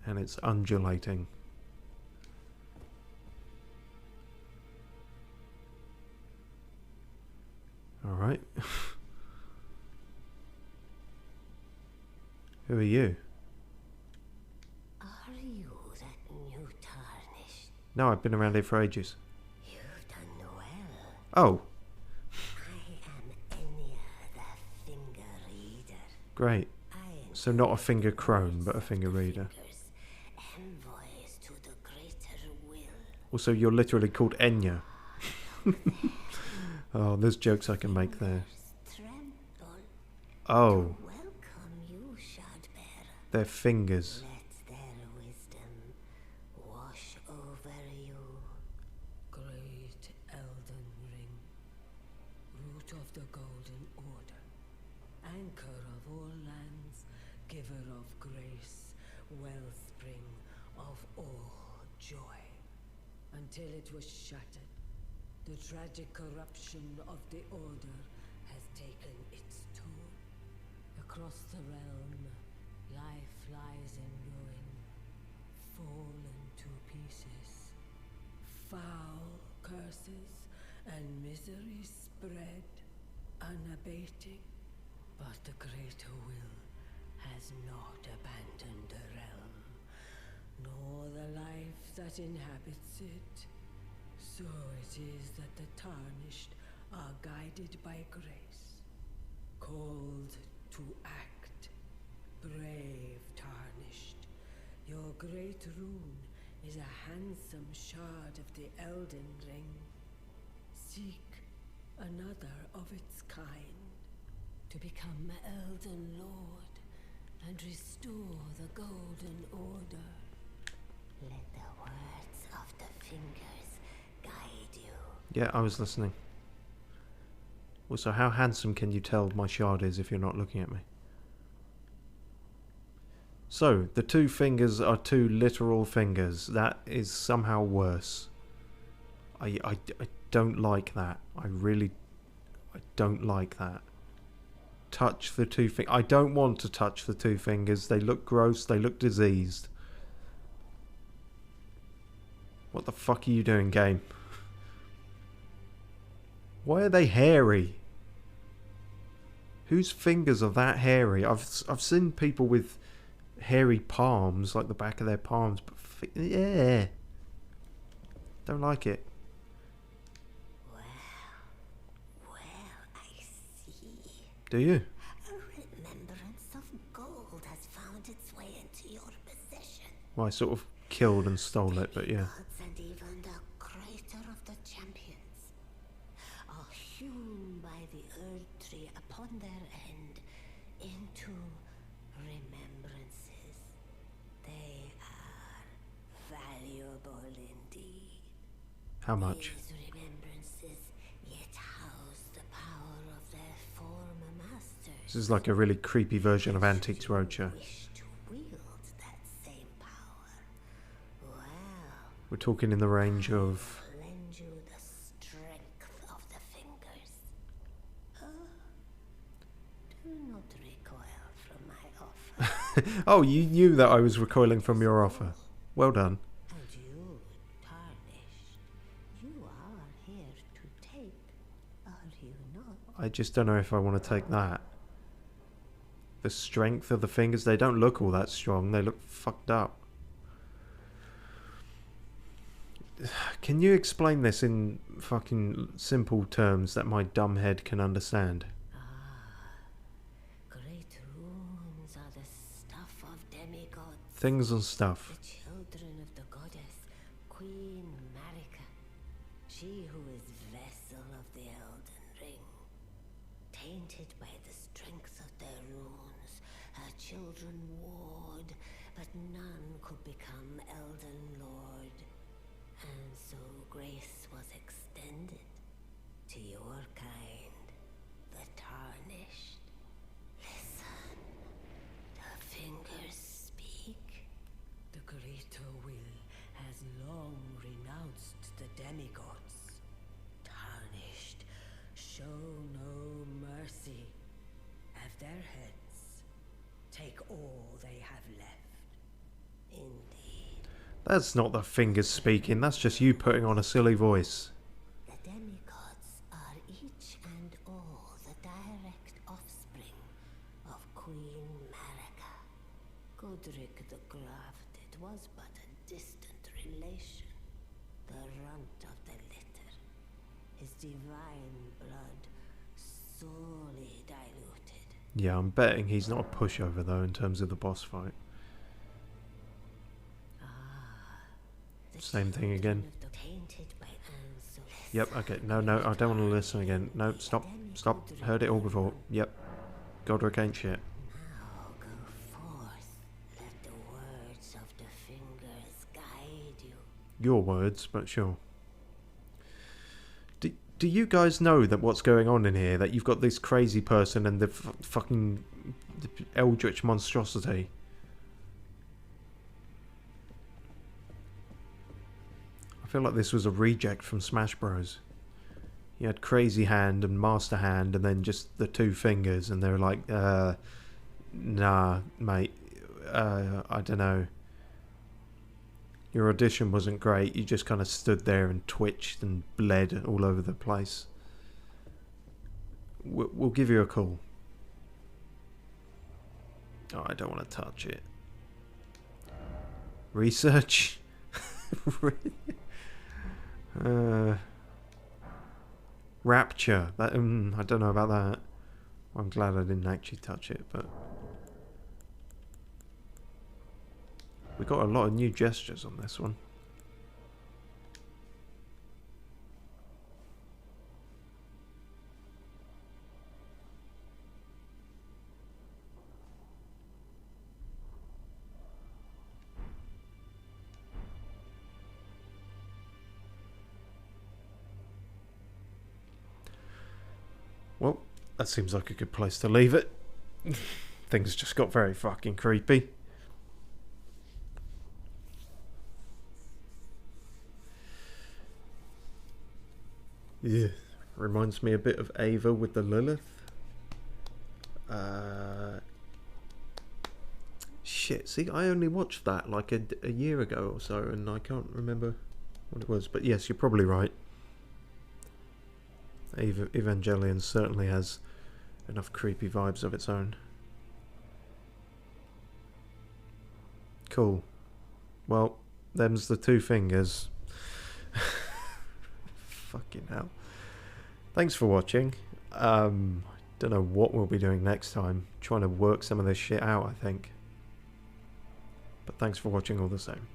And it's undulating. Alright. Who are you? Are you that new tarnished? No, I've been around here for ages. You've done well. Oh, I am Enya, the finger reader. great. I am So not a finger crone, but a finger reader. envoys Also, you're literally called Enya. Oh, there's jokes I can make there. Oh. Their fingers. Let their wisdom wash over you. Great Elden Ring, root of the Golden Order, anchor of all lands, giver of grace, wellspring of all joy. Until it was shattered, the tragic corruption of the Order has taken its toll. Across the realm, life lies in ruin, fallen to pieces. Foul curses and misery spread, unabating. But the greater will has not abandoned the realm, nor the life that inhabits it. So it is that the tarnished are guided by grace, called to act. Brave tarnished, your great rune is a handsome shard of the Elden Ring. Seek another of its kind, to become Elden Lord and restore the Golden Order. Let the words of the fingers guide you. Yeah, I was listening. Also, how handsome can you tell my shard is if you're not looking at me? So, the two fingers are two literal fingers. That is somehow worse. I don't like that. I don't like that. Touch the two fingers. I don't want to touch the two fingers. They look gross. They look diseased. What the fuck are you doing, game? Why are they hairy? Whose fingers are that hairy? I've seen people with hairy palms, like the back of their palms, but yeah, don't like it. Well, I see. Do you? A remembrance of gold has found its way into your possession. Well, I sort of killed and stole it, but yeah. And even the creator of the champions are hewn by the Earth Tree upon their end into remembrances. They are valuable indeed. How much? These remembrances yet house the power of their former masters. This is like a really creepy version of Antiques Roadshow. Wish to wield that same power. Well, We're talking in the range of... lend you the strength of the fingers. Do not recoil from my offer. Oh, you knew that I was recoiling from your offer. Well done. And you, tarnished, you are here to take, are you not? I just don't know if I want to take that. The strength of the fingers, they don't look all that strong. They look fucked up. Can you explain this in fucking simple terms that my dumb head can understand? Great runes are the stuff of demigods. Things and stuff. The children of the goddess, Queen Marika. She who is vessel of the Elden Ring. Tainted by the strength of their runes, her children warred, but none could become Elden Lord. And so grace was extended to your kind, the tarnished. Listen, the fingers speak. The greater will has long renounced the demigods. Tarnished, show no mercy. Have their heads. Take all they have left. Indeed. That's not the fingers speaking. That's just you putting on a silly voice. The demigods are each and all the direct offspring of Queen Marika. Godric the Grafted was but a distant relation, the runt of the litter. His divine blood sorely diluted. Yeah, I'm betting he's not a pushover though in terms of the boss fight. The Same thing children again. of the Yep, okay. No, no, I don't want to listen again. No, stop. Stop. Heard it all before. Yep. Godric ain't shit. Now go forth. Let the words of the fingers guide you. Your words, but sure. Do you guys know that what's going on in here? That you've got this crazy person and the fucking eldritch monstrosity? I feel like this was a reject from Smash Bros. You had Crazy Hand and Master Hand and then just the two fingers and they were like, nah, mate, I don't know. Your audition wasn't great, you just kind of stood there and twitched and bled all over the place. We'll give you a call. Oh, I don't want to touch it. Research? Rapture. That, I don't know about that. I'm glad I didn't actually touch it, but... We got a lot of new gestures on this one. Well, that seems like a good place to leave it. Things just got very fucking creepy. Yeah, reminds me a bit of Ava with the Lilith. Shit, see, I only watched that like a year ago or so, and I can't remember what it was. But yes, you're probably right. Evangelion certainly has enough creepy vibes of its own. Cool. Well, them's the two fingers. Fucking hell. Thanks for watching. Don't know what we'll be doing next time. Trying to work some of this shit out, I think. But thanks for watching all the same.